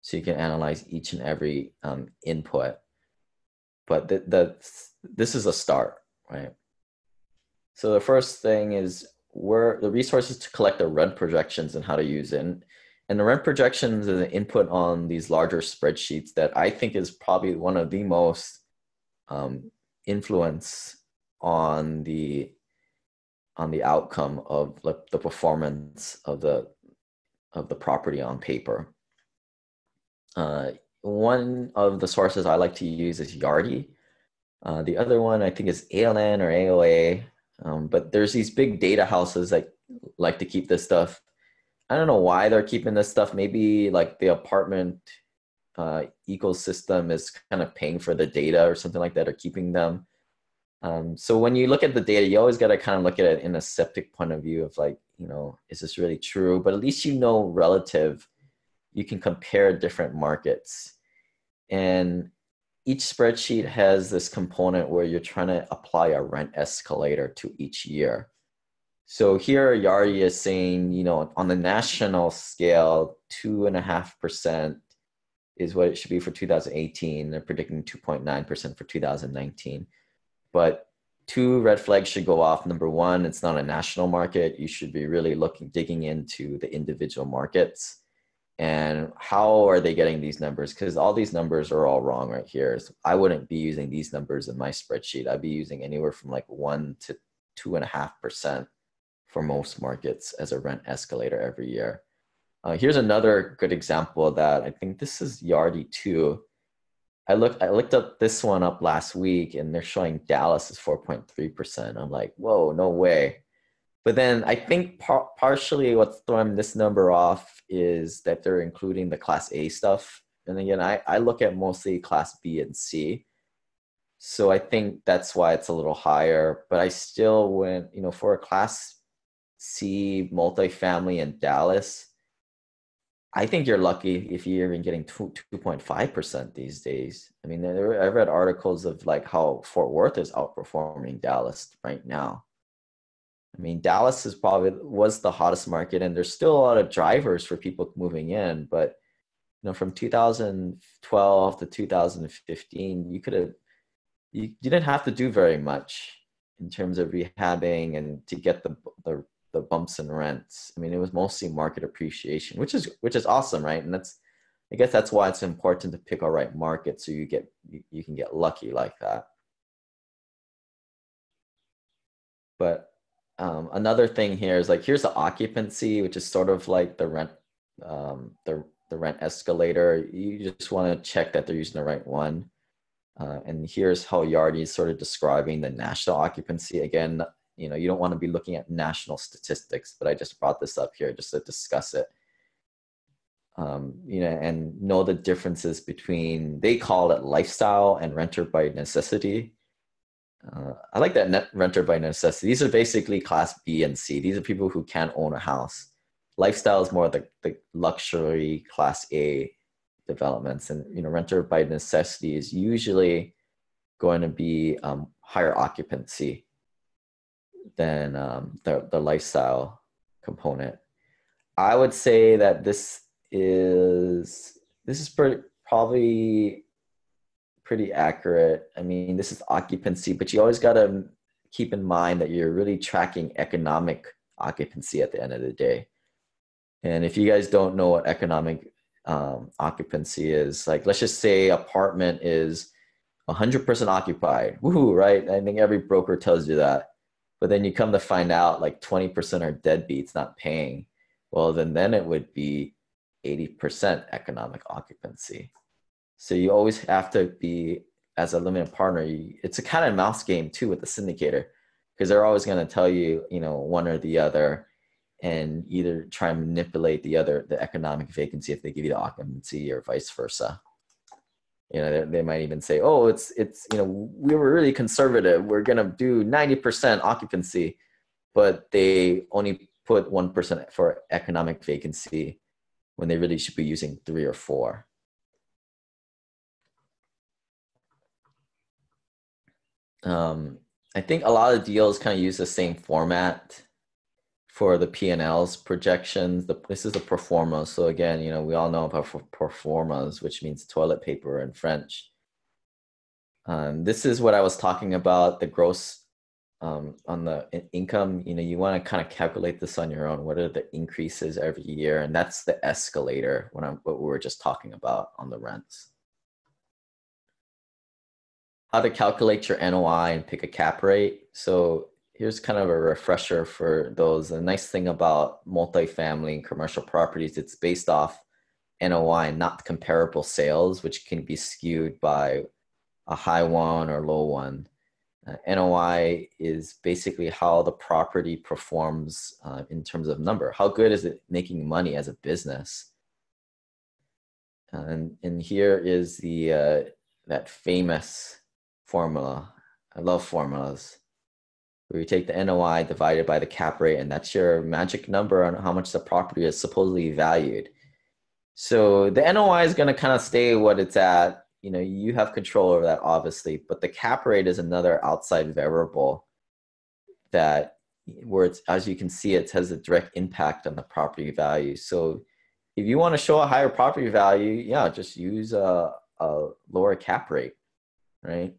so you can analyze each and every input. But this is a start, right? So the first thing is the resources to collect the rent projections and how to use it. And the rent projections is an input on these larger spreadsheets that I think is probably one of the most influence on the outcome of the performance of the property on paper. One of the sources I like to use is Yardi. The other one I think is ALN or AOA. But there's these big data houses that like to keep this stuff. I don't know why they're keeping this stuff. Maybe like the apartment ecosystem is kind of paying for the data or something like that, or keeping them. So when you look at the data, you always got to kind of look at it in a skeptic point of view of like, is this really true? But at least relative, you can compare different markets. And each spreadsheet has this component where you're trying to apply a rent escalator to each year. So here Yardi is saying, on the national scale, 2.5% is what it should be for 2018. They're predicting 2.9% for 2019. But two red flags should go off. Number one, it's not a national market. You should be really digging into the individual markets. And how are they getting these numbers? Because all these numbers are all wrong right here. So I wouldn't be using these numbers in my spreadsheet. I'd be using anywhere from like 1 to 2.5% for most markets as a rent escalator every year. Here's another good example of that. I think this is Yardi too. I looked up this one up last week, and they're showing Dallas is 4.3%. I'm like, whoa, no way. But then I think partially what's throwing this number off is that they're including the Class A stuff. And again, I look at mostly Class B and C. So I think that's why it's a little higher. But I still went, for a Class C multifamily in Dallas, I think you're lucky if you're even getting 2.5% these days. I mean, I've read articles of like how Fort Worth is outperforming Dallas right now. I mean, Dallas was the hottest market, and there's still a lot of drivers for people moving in. But from 2012 to 2015, you didn't have to do very much in terms of rehabbing and to get the bumps in rents. I mean, it was mostly market appreciation, which is awesome, right? And I guess that's why it's important to pick a right market so you can get lucky like that. But another thing here is like, here's the occupancy, which is sort of like the rent, the rent escalator. You just want to check that they're using the right one. And here's how Yardi is sort of describing the national occupancy. Again, you don't want to be looking at national statistics, but I just brought this up here just to discuss it. and know the differences between, they call it lifestyle and renter by necessity. I like that renter by necessity. These are basically class B and C. These are people who can't own a house. Lifestyle is more the luxury class A developments, and renter by necessity is usually going to be higher occupancy than the lifestyle component. I would say that this is probably pretty accurate. I mean, this is occupancy, but you always got to keep in mind that you're really tracking economic occupancy at the end of the day. And if you guys don't know what economic occupancy is, like, let's just say apartment is 100% occupied. Woohoo, right? I think every broker tells you that. But then you come to find out like 20% are deadbeats not paying. Well, then it would be 80% economic occupancy. So you always have to be, as a limited partner, it's a cat and mouse game too with the syndicator, because they're always going to tell you, one or the other, and either try and manipulate the economic vacancy if they give you the occupancy, or vice versa. They might even say, oh, it's we were really conservative, we're going to do 90% occupancy, but they only put 1% for economic vacancy when they really should be using 3 or 4. I think a lot of deals kind of use the same format for the P&Ls projections. This is the pro forma. So again, we all know about pro formas, which means toilet paper in French. This is what I was talking about, the gross on the income. You want to kind of calculate this on your own. What are the increases every year? And that's the escalator, what we were just talking about on the rents. How to calculate your NOI and pick a cap rate. So here's kind of a refresher for those. The nice thing about multifamily and commercial properties, it's based off NOI, not comparable sales, which can be skewed by a high one or low one. NOI is basically how the property performs in terms of number. How good is it making money as a business? And here is that famous formula. I love formulas. Where you take the NOI divided by the cap rate, and that's your magic number on how much the property is supposedly valued. So the NOI is going to kind of stay what it's at. You have control over that, obviously, but the cap rate is another outside variable that, where it's, as you can see, it has a direct impact on the property value. So if you want to show a higher property value, yeah, just use a lower cap rate, right?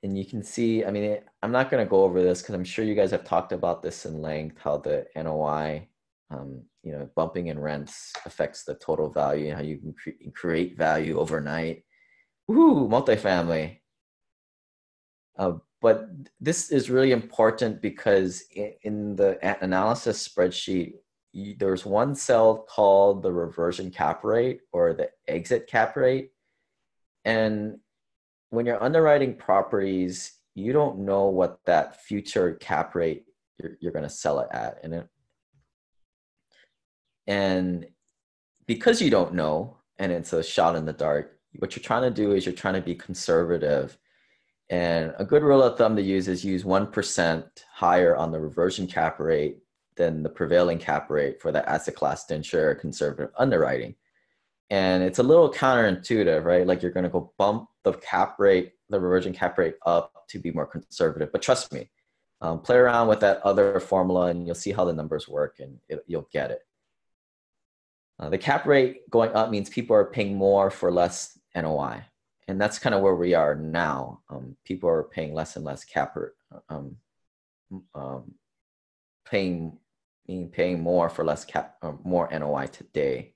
And you can see, I mean, I'm not going to go over this because I'm sure you guys have talked about this in length, how the NOI, bumping in rents affects the total value and how you can create value overnight. Woohoo, multifamily. But this is really important because in the analysis spreadsheet, there's one cell called the reversion cap rate or the exit cap rate. And when you're underwriting properties, you don't know what that future cap rate you're going to sell it at. And because you don't know, and it's a shot in the dark, what you're trying to do is you're trying to be conservative. And a good rule of thumb to use is use 1% higher on the reversion cap rate than the prevailing cap rate for the asset class to ensure conservative underwriting. And it's a little counterintuitive, right? Like you're going to go bump the cap rate, the reversion cap rate up to be more conservative. But trust me, play around with that other formula and you'll see how the numbers work and you'll get it. The cap rate going up means people are paying more for less NOI. And that's kind of where we are now. People are paying less and less cap rate, paying more for less more NOI today.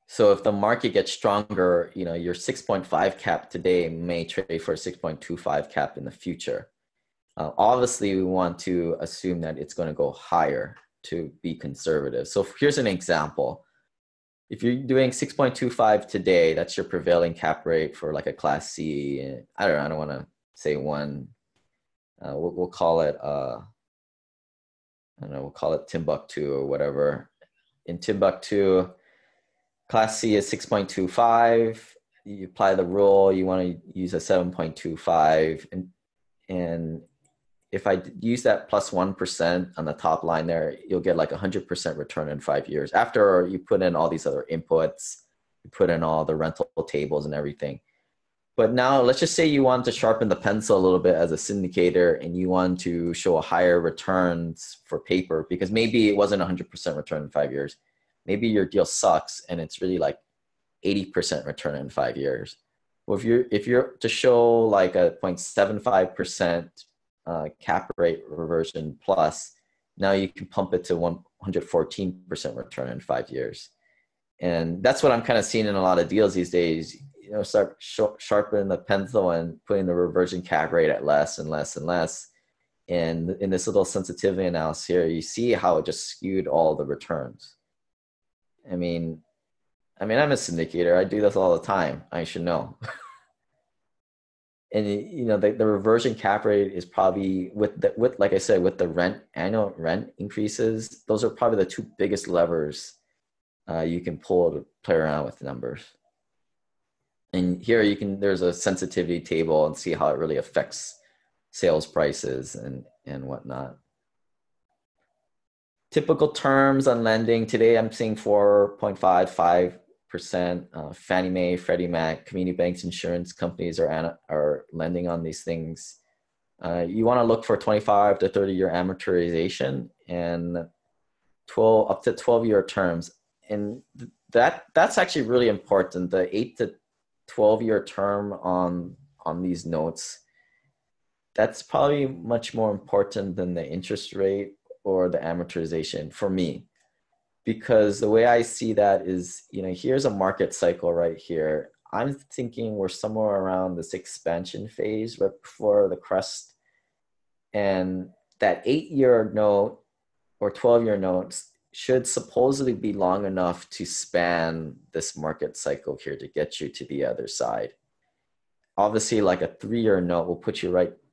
So if the market gets stronger, your 6.5 cap today may trade for a 6.25 cap in the future. Obviously, we want to assume that it's going to go higher to be conservative. So here's an example. If you're doing 6.25 today, that's your prevailing cap rate for like a class C. I don't want to say one. We'll call it, we'll call it Timbuktu or whatever. in Timbuktu, Class C is 6.25. You apply the rule, you want to use a 7.25. And if I use that plus 1% on the top line there, you'll get like 100% return in 5 years. After you put in all these other inputs, you put in all the rental tables and everything. But now let's just say you want to sharpen the pencil a little bit as a syndicator and you want to show a higher returns for paper because maybe it wasn't 100% return in 5 years. Maybe your deal sucks and it's really like 80% return in 5 years. Well, if you're to show like a 0.75% cap rate reversion plus, now you can pump it to 114% return in 5 years. And that's what I'm kind of seeing in a lot of deals these days. You know, start sharpening the pencil and putting the reversion cap rate at less and less and less. And in this little sensitivity analysis here, you see how it just skewed all the returns. I mean, I'm a syndicator. I do this all the time. I should know. And you know, the reversion cap rate is probably with like I said, with the annual rent increases, those are probably the two biggest levers you can pull to play around with the numbers. And here there's a sensitivity table and see how it really affects sales prices and whatnot. Typical terms on lending today, I'm seeing 4.55%. Fannie Mae, Freddie Mac, community banks, insurance companies are lending on these things. You want to look for 25 to 30-year amortization and up to 12-year terms. And that's actually really important. The 8 to 12-year term on these notes, that's probably much more important than the interest rate or the amortization for me, because the way I see that is, you know, here's a market cycle right here. I'm thinking we're somewhere around this expansion phase right before the crest, and that 8-year note or 12-year notes should supposedly be long enough to span this market cycle here to get you to the other side. Obviously, like a 3-year note will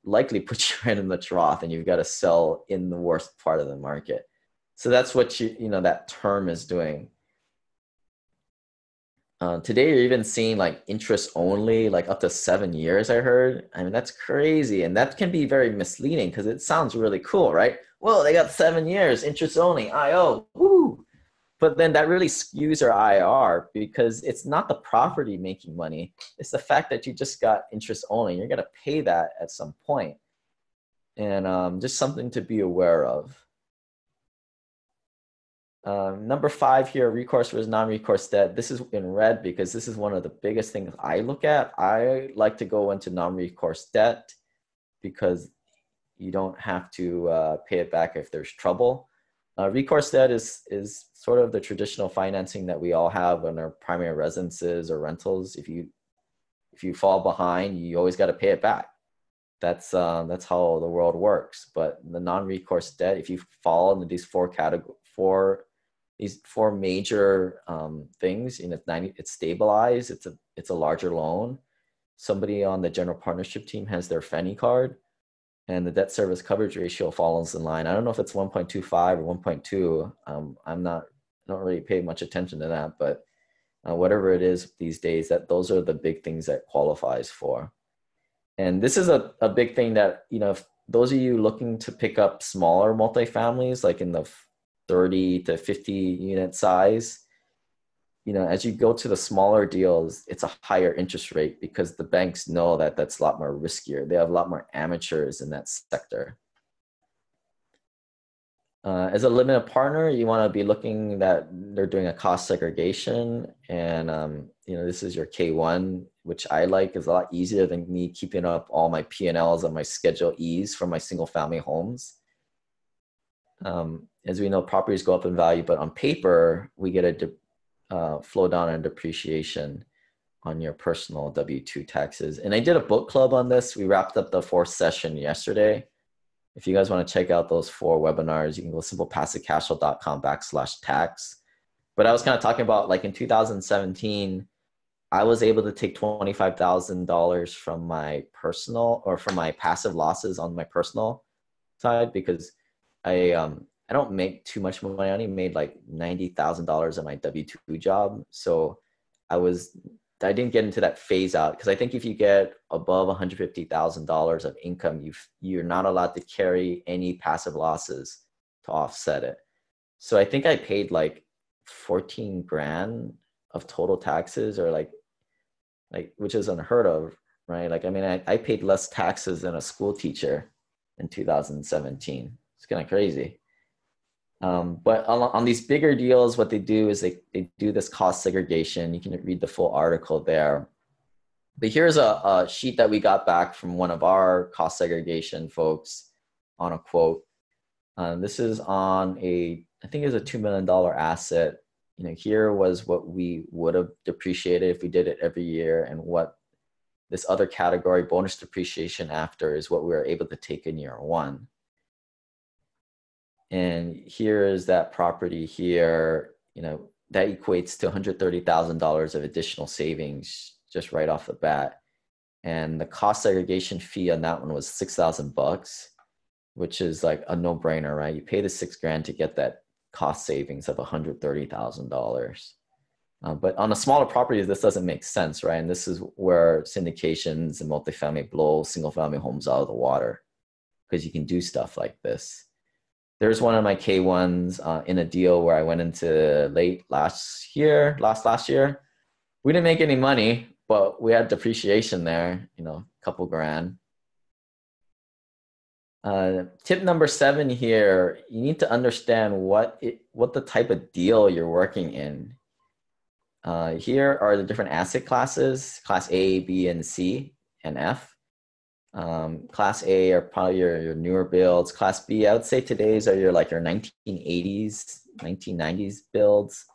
likely put you right in the trough, and you've got to sell in the worst part of the market. So that's what that term is doing. Today, you're even seeing like interest only, like up to 7 years, I heard. I mean, that's crazy. And that can be very misleading because it sounds really cool, right? Well, they got 7 years, interest only, IO, woo. But then that really skews our IR because it's not the property making money. It's the fact that you just got interest only. You're going to pay that at some point. And just something to be aware of. Number 5 here, recourse versus non-recourse debt. This is in red because this is one of the biggest things I look at. I like to go into non-recourse debt because you don't have to pay it back if there's trouble. Recourse debt is sort of the traditional financing that we all have on our primary residences or rentals. If you fall behind, you always got to pay it back. That's how the world works. But the non-recourse debt, if you fall into these four major things, it's stabilized. It's a larger loan. Somebody on the general partnership team has their Fannie card, and the debt service coverage ratio falls in line. I don't know if it's 1.25 or 1.2. I don't really pay much attention to that, but whatever it is these days, those are the big things that qualifies for. And this is a big thing that, if those of you looking to pick up smaller multifamilies, like in the 30 to 50 unit size, as you go to the smaller deals, it's a higher interest rate because the banks know that that's a lot more riskier. They have a lot more amateurs in that sector. As a limited partner, you want to be looking that they're doing a cost segregation. And, this is your K1, which I like is a lot easier than me keeping up all my P&Ls on my Schedule E's for my single family homes. As we know, properties go up in value, but on paper, we get a flow down in depreciation on your personal W-2 taxes. And I did a book club on this. We wrapped up the 4th session yesterday. If you guys want to check out those 4 webinars, you can go simplepassivecashflow.com/tax. But I was kind of talking about, like, in 2017, I was able to take $25,000 from my personal or from my passive losses on my personal side because I I don't make too much money. I only made like $90,000 on my W-2 job. So I didn't get into that phase out, because I think if you get above $150,000 of income, you're not allowed to carry any passive losses to offset it. So I think I paid like 14 grand of total taxes, or like which is unheard of, right? Like, I mean, I paid less taxes than a school teacher in 2017. It's kind of crazy. But on these bigger deals, what they do is they do this cost segregation. You can read the full article there. But here's a sheet that we got back from one of our cost segregation folks on a quote. This is on I think it was a $2 million asset. You know, here was what we would have depreciated if we did it every year, and what this other category, bonus depreciation after, is what we were able to take in year one. And here is that property here, you know, that equates to $130,000 of additional savings just right off the bat. And the cost segregation fee on that one was $6,000, which is like a no-brainer, right? You pay the $6 grand to get that cost savings of $130,000. But on a smaller property, this doesn't make sense, right? And this is where syndications and multifamily blow single-family homes out of the water, because you can do stuff like this. There's one of my K1s in a deal where I went into last year. We didn't make any money, but we had depreciation there, you know, a couple grand. Tip number 7 here, you need to understand what the type of deal you're working in. Here are the different asset classes: Class A, B, and C, and F. Class A are probably your newer builds. Class B, I would say today's are your 1980s, 1990s builds.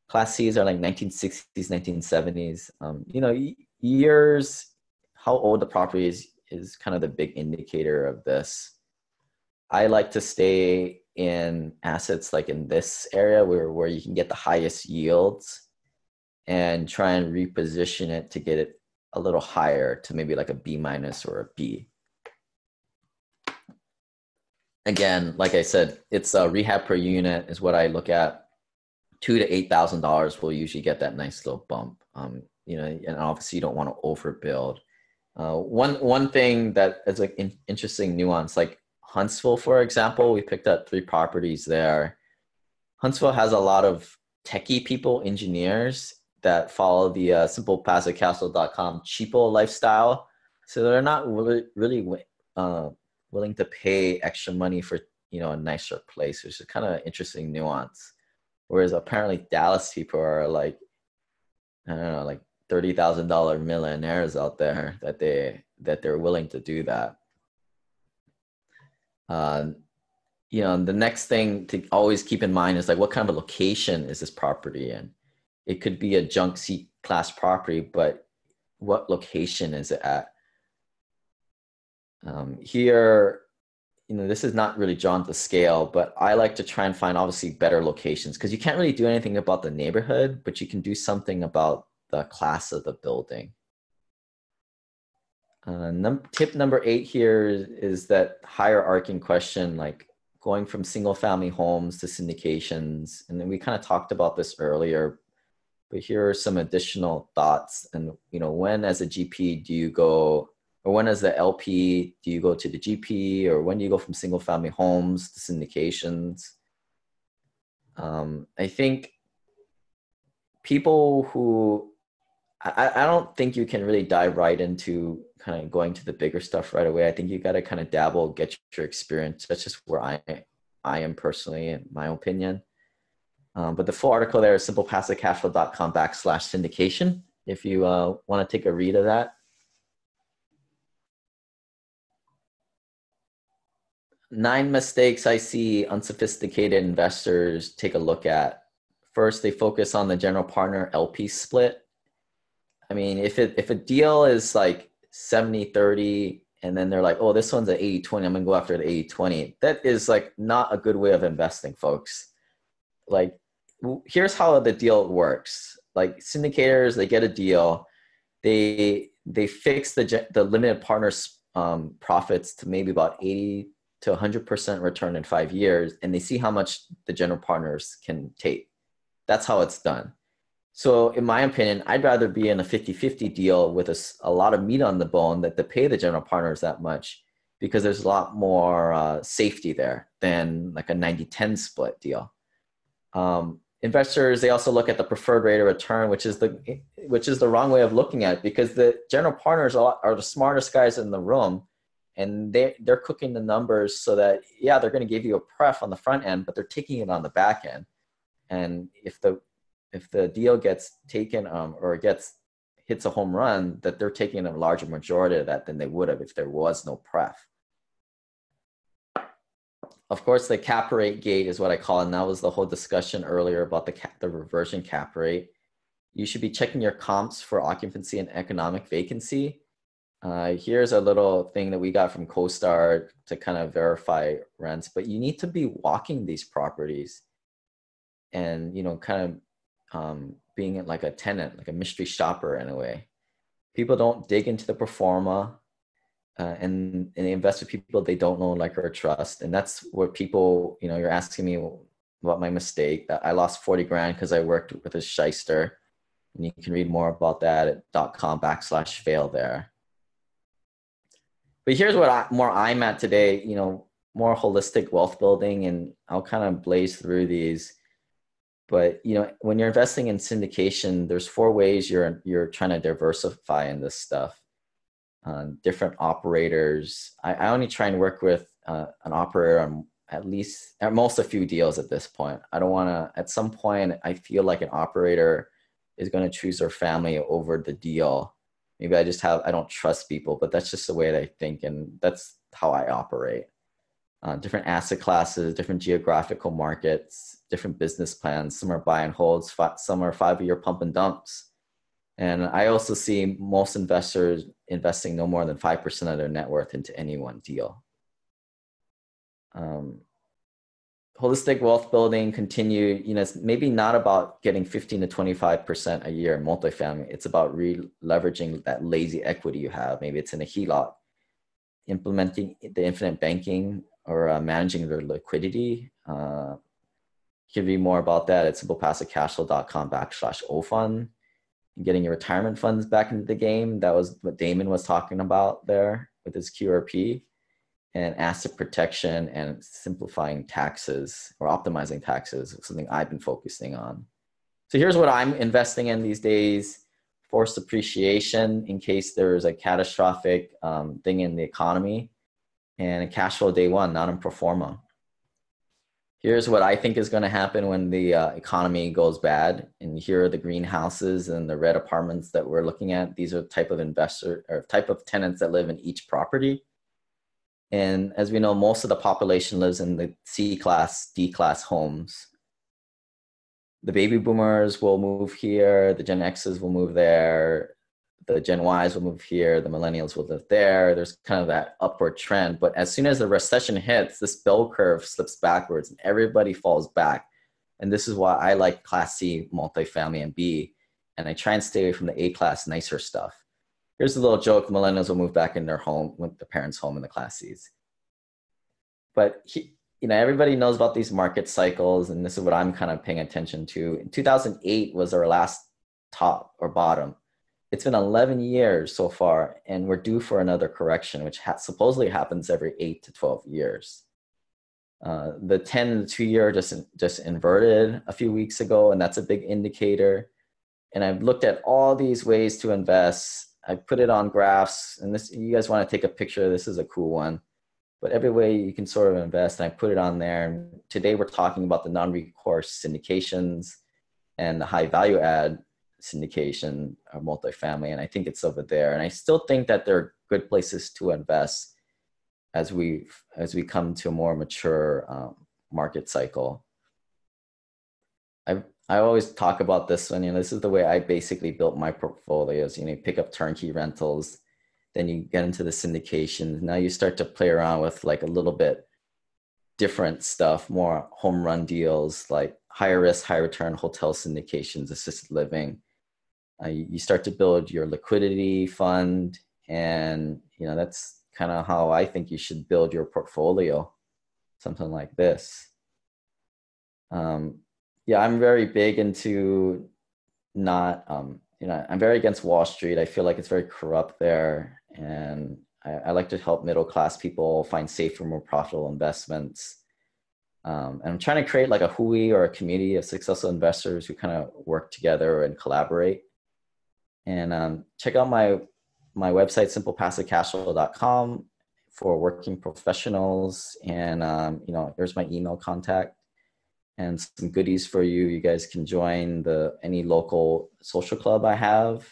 Class C's are like 1960s, 1970s. You know, years, how old the property is kind of the big indicator of this. I like to stay in assets like in this area where you can get the highest yields, and try and reposition it to get it a little higher to maybe like a B- or a B. Again, like I said, it's a rehab per unit is what I look at. $2,000 to $8,000 will usually get that nice little bump. You know, and obviously you don't want to overbuild. One thing that is like interesting nuance, like Huntsville, for example, we picked up 3 properties there. Huntsville has a lot of techie people, engineers that follow the simplepassivecashflow.com cheapo lifestyle. So they're not really willing to pay extra money for, you know, a nicer place, which is kind of interesting nuance. Whereas apparently Dallas people are like, I don't know, like $30,000 millionaires out there that they're willing to do that. You know, the next thing to always keep in mind is like, what kind of a location is this property in? It could be a junk C class property, but what location is it at? Here, you know, this is not really drawn to scale, but I like to try and find obviously better locations, because you can't really do anything about the neighborhood, but you can do something about the class of the building. Tip number 8 here is that hierarchy question, like going from single family homes to syndications. And then we kind of talked about this earlier, but here are some additional thoughts. And, you know, when as a GP do you go, or when as the LP do you go to the GP, or when do you go from single family homes to syndications? I think people who, I don't think you can really dive right into kind of going to the bigger stuff right away. I think you got to kind of dabble, get your experience. That's just where I am personally, in my opinion. But the full article there is simplepassivecashflow.com/syndication if you want to take a read of that. 9 mistakes I see unsophisticated investors take a look at. First, they focus on the general partner LP split. I mean, if a deal is like 70-30, and then they're like, oh, this one's an 80-20, I'm gonna go after the 80-20. That is like not a good way of investing, folks. Like, here's how the deal works. Like syndicators, they get a deal, they fix the limited partners profits to maybe about 80 to 100% return in 5 years, and they see how much the general partners can take. That's how it's done. So in my opinion, I'd rather be in a 50-50 deal with a lot of meat on the bone that to pay the general partners that much, because there's a lot more safety there than like a 90-10 split deal. Investors, they also look at the preferred rate of return, which is the wrong way of looking at it, because the general partners are the smartest guys in the room, and they're cooking the numbers so that, yeah, they're going to give you a pref on the front end, but they're taking it on the back end. And if the deal gets taken or hits a home run, that they're taking a larger majority of that than they would have if there was no pref. Of course, the cap rate gate is what I call it, and that was the whole discussion earlier about the reversion cap rate. You should be checking your comps for occupancy and economic vacancy. Here's a little thing that we got from CoStar to kind of verify rents, but you need to be walking these properties and, kind of being like a tenant, like a mystery shopper in a way. People don't dig into the pro forma. And they invest with people they don't know, like, or trust. And that's what people, you're asking me about my mistake. That I lost 40 grand because I worked with a shyster. And you can read more about that at .com/fail there. But here's what I'm at today, more holistic wealth building, and I'll kind of blaze through these. But, when you're investing in syndication, there's 4 ways you're trying to diversify in this stuff. Different operators. I only try and work with an operator on at most a few deals at this point. I don't want to, at some point, I feel like an operator is going to choose their family over the deal. Maybe I don't trust people, but that's just the way that I think, and that's how I operate. Different asset classes, different geographical markets, different business plans. Some are buy and holds, some are 5-year pump and dumps. And I also see most investors investing no more than 5% of their net worth into any one deal. Holistic wealth building continue, it's maybe not about getting 15 to 25% a year in multifamily. It's about leveraging that lazy equity you have. Maybe it's in a HELOC, implementing the infinite banking, or managing their liquidity. You can read more about that at simplepassivecashflow.com/OFund. Getting your retirement funds back into the game. That was what Damon was talking about there with his QRP, and asset protection and simplifying taxes or optimizing taxes, something I've been focusing on. So here's what I'm investing in these days: forced appreciation in case there's a catastrophic thing in the economy, and a cash flow day one, not in pro forma. Here's what I think is going to happen when the economy goes bad. And here are the greenhouses and the red apartments that we're looking at. These are the type of investor or type of tenants that live in each property. And as we know, most of the population lives in the C-class, D-class homes. The baby boomers will move here. The Gen X's will move there. The Gen Ys will move here. The millennials will live there. There's kind of that upward trend. But as soon as the recession hits, this bell curve slips backwards and everybody falls back. And this is why I like Class C multifamily and B. And I try and stay away from the A-class nicer stuff. Here's a little joke. Millennials will move back in their home with their parents' home in the Class Cs. But everybody knows about these market cycles. And this is what I'm kind of paying attention to. In 2008 was our last top or bottom. It's been 11 years so far, and we're due for another correction, which supposedly happens every 8 to 12 years. The 10 and the 2-year just inverted a few weeks ago, and that's a big indicator. And I've looked at all these ways to invest. I put it on graphs, and this, you guys want to take a picture, this is a cool one. But every way you can sort of invest, and I put it on there. And today we're talking about the non-recourse syndications and the high value add syndication or multifamily, and I think it's over there. And I still think that there are good places to invest as we come to a more mature market cycle. I always talk about this one. This is the way I basically built my portfolios. You pick up turnkey rentals, then you get into the syndications. Now you start to play around with like a little bit different stuff, more home run deals, like higher risk, high return hotel syndications, assisted living. You start to build your liquidity fund, and that's kind of how I think you should build your portfolio, something like this. Yeah, I'm very big into not, I'm very against Wall Street. I feel like it's very corrupt there. And I like to help middle-class people find safer, more profitable investments. And I'm trying to create like a hui or a community of successful investors who kind of work together and collaborate. And check out my website, simplepassivecashflow.com, for working professionals. And, there's my email contact and some goodies for you. You guys can join any local social club I have.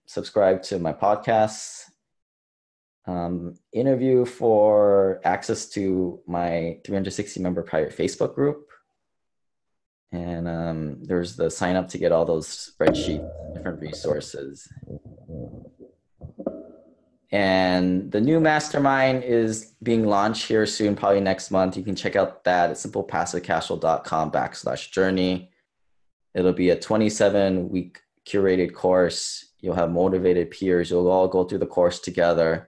Subscribe to my podcasts. Interview for access to my 360 member private Facebook group. And there's the sign up to get all those spreadsheets, different resources. And the new mastermind is being launched here soon, probably next month. You can check out that at simplepassivecashflow.com/journey. It'll be a 27-week curated course. You'll have motivated peers. You'll all go through the course together,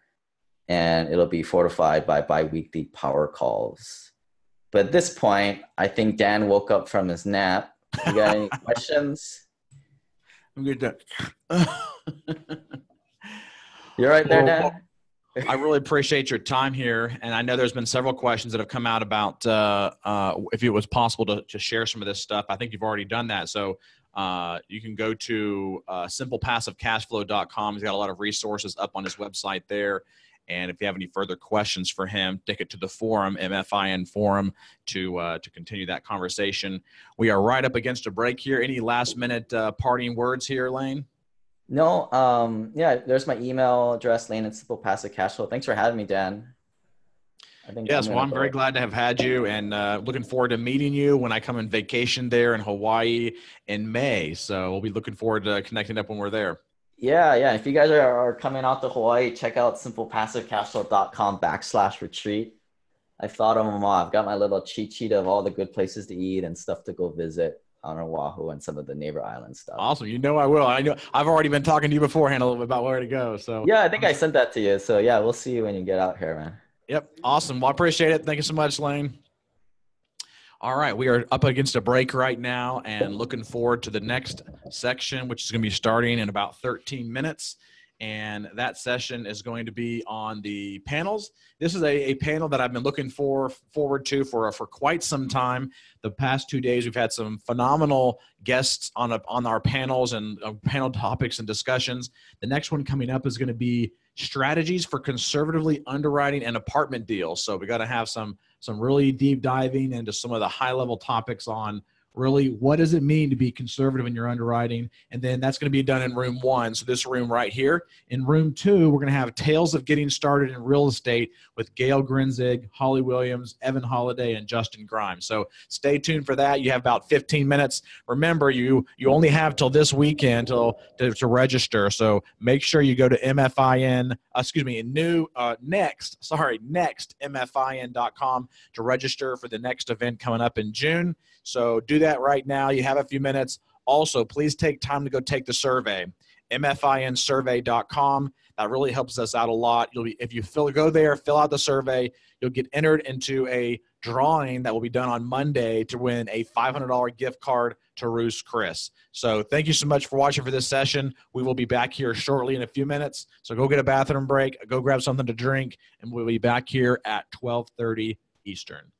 and it'll be fortified by bi-weekly power calls. But at this point, I think Dan woke up from his nap. You got any questions? I'm good. You're right there, Dan. I really appreciate your time here. And I know there's been several questions that have come out about if it was possible to share some of this stuff. I think you've already done that. So you can go to simplepassivecashflow.com. He's got a lot of resources up on his website there. And if you have any further questions for him, take it to the forum, MFIN forum, to continue that conversation. We are right up against a break here. Any last minute parting words here, Lane? No, yeah, there's my email address, Lane at Simple Passive Cashflow. Thanks for having me, Dan. Yes, well, I'm very glad to have had you, and looking forward to meeting you when I come on vacation there in Hawaii in May. So we'll be looking forward to connecting up when we're there. Yeah. If you guys are coming out to Hawaii, check out simplepassivecashflow.com/retreat. I thought of them all. I've got my little cheat sheet of all the good places to eat and stuff to go visit on Oahu and some of the neighbor island stuff. Awesome. You know I will. I know I've already been talking to you beforehand a little bit about where to go. So yeah, I think I sent that to you. So yeah, we'll see you when you get out here, man. Yep. Awesome. Well, I appreciate it. Thank you so much, Lane. All right. We are up against a break right now and looking forward to the next section, which is going to be starting in about 13 minutes. And that session is going to be on the panels. This is a panel that I've been looking forward to for quite some time. The past 2 days, we've had some phenomenal guests on our panels and panel topics and discussions. The next one coming up is going to be strategies for conservatively underwriting an apartment deal. So we got to have some really deep diving into some of the high level topics on really what does it mean to be conservative in your underwriting. And then that's going to be done in room 1. So this room right here. In room 2, we're going to have Tales of Getting Started in Real Estate with Gail Grinzig, Holly Williams, Evan Holiday, and Justin Grimes. So stay tuned for that. You have about 15 minutes. Remember, you only have till this weekend to register. So make sure you go to nextmfin.com to register for the next event coming up in June. So do that right now. You have a few minutes. Also, please take time to go take the survey, mfinsurvey.com. That really helps us out a lot. If you go there, fill out the survey, you'll get entered into a drawing that will be done on Monday to win a $500 gift card to Roost Chris. So thank you so much for watching for this session. We will be back here shortly in a few minutes. So go get a bathroom break, go grab something to drink, and we'll be back here at 12:30 Eastern.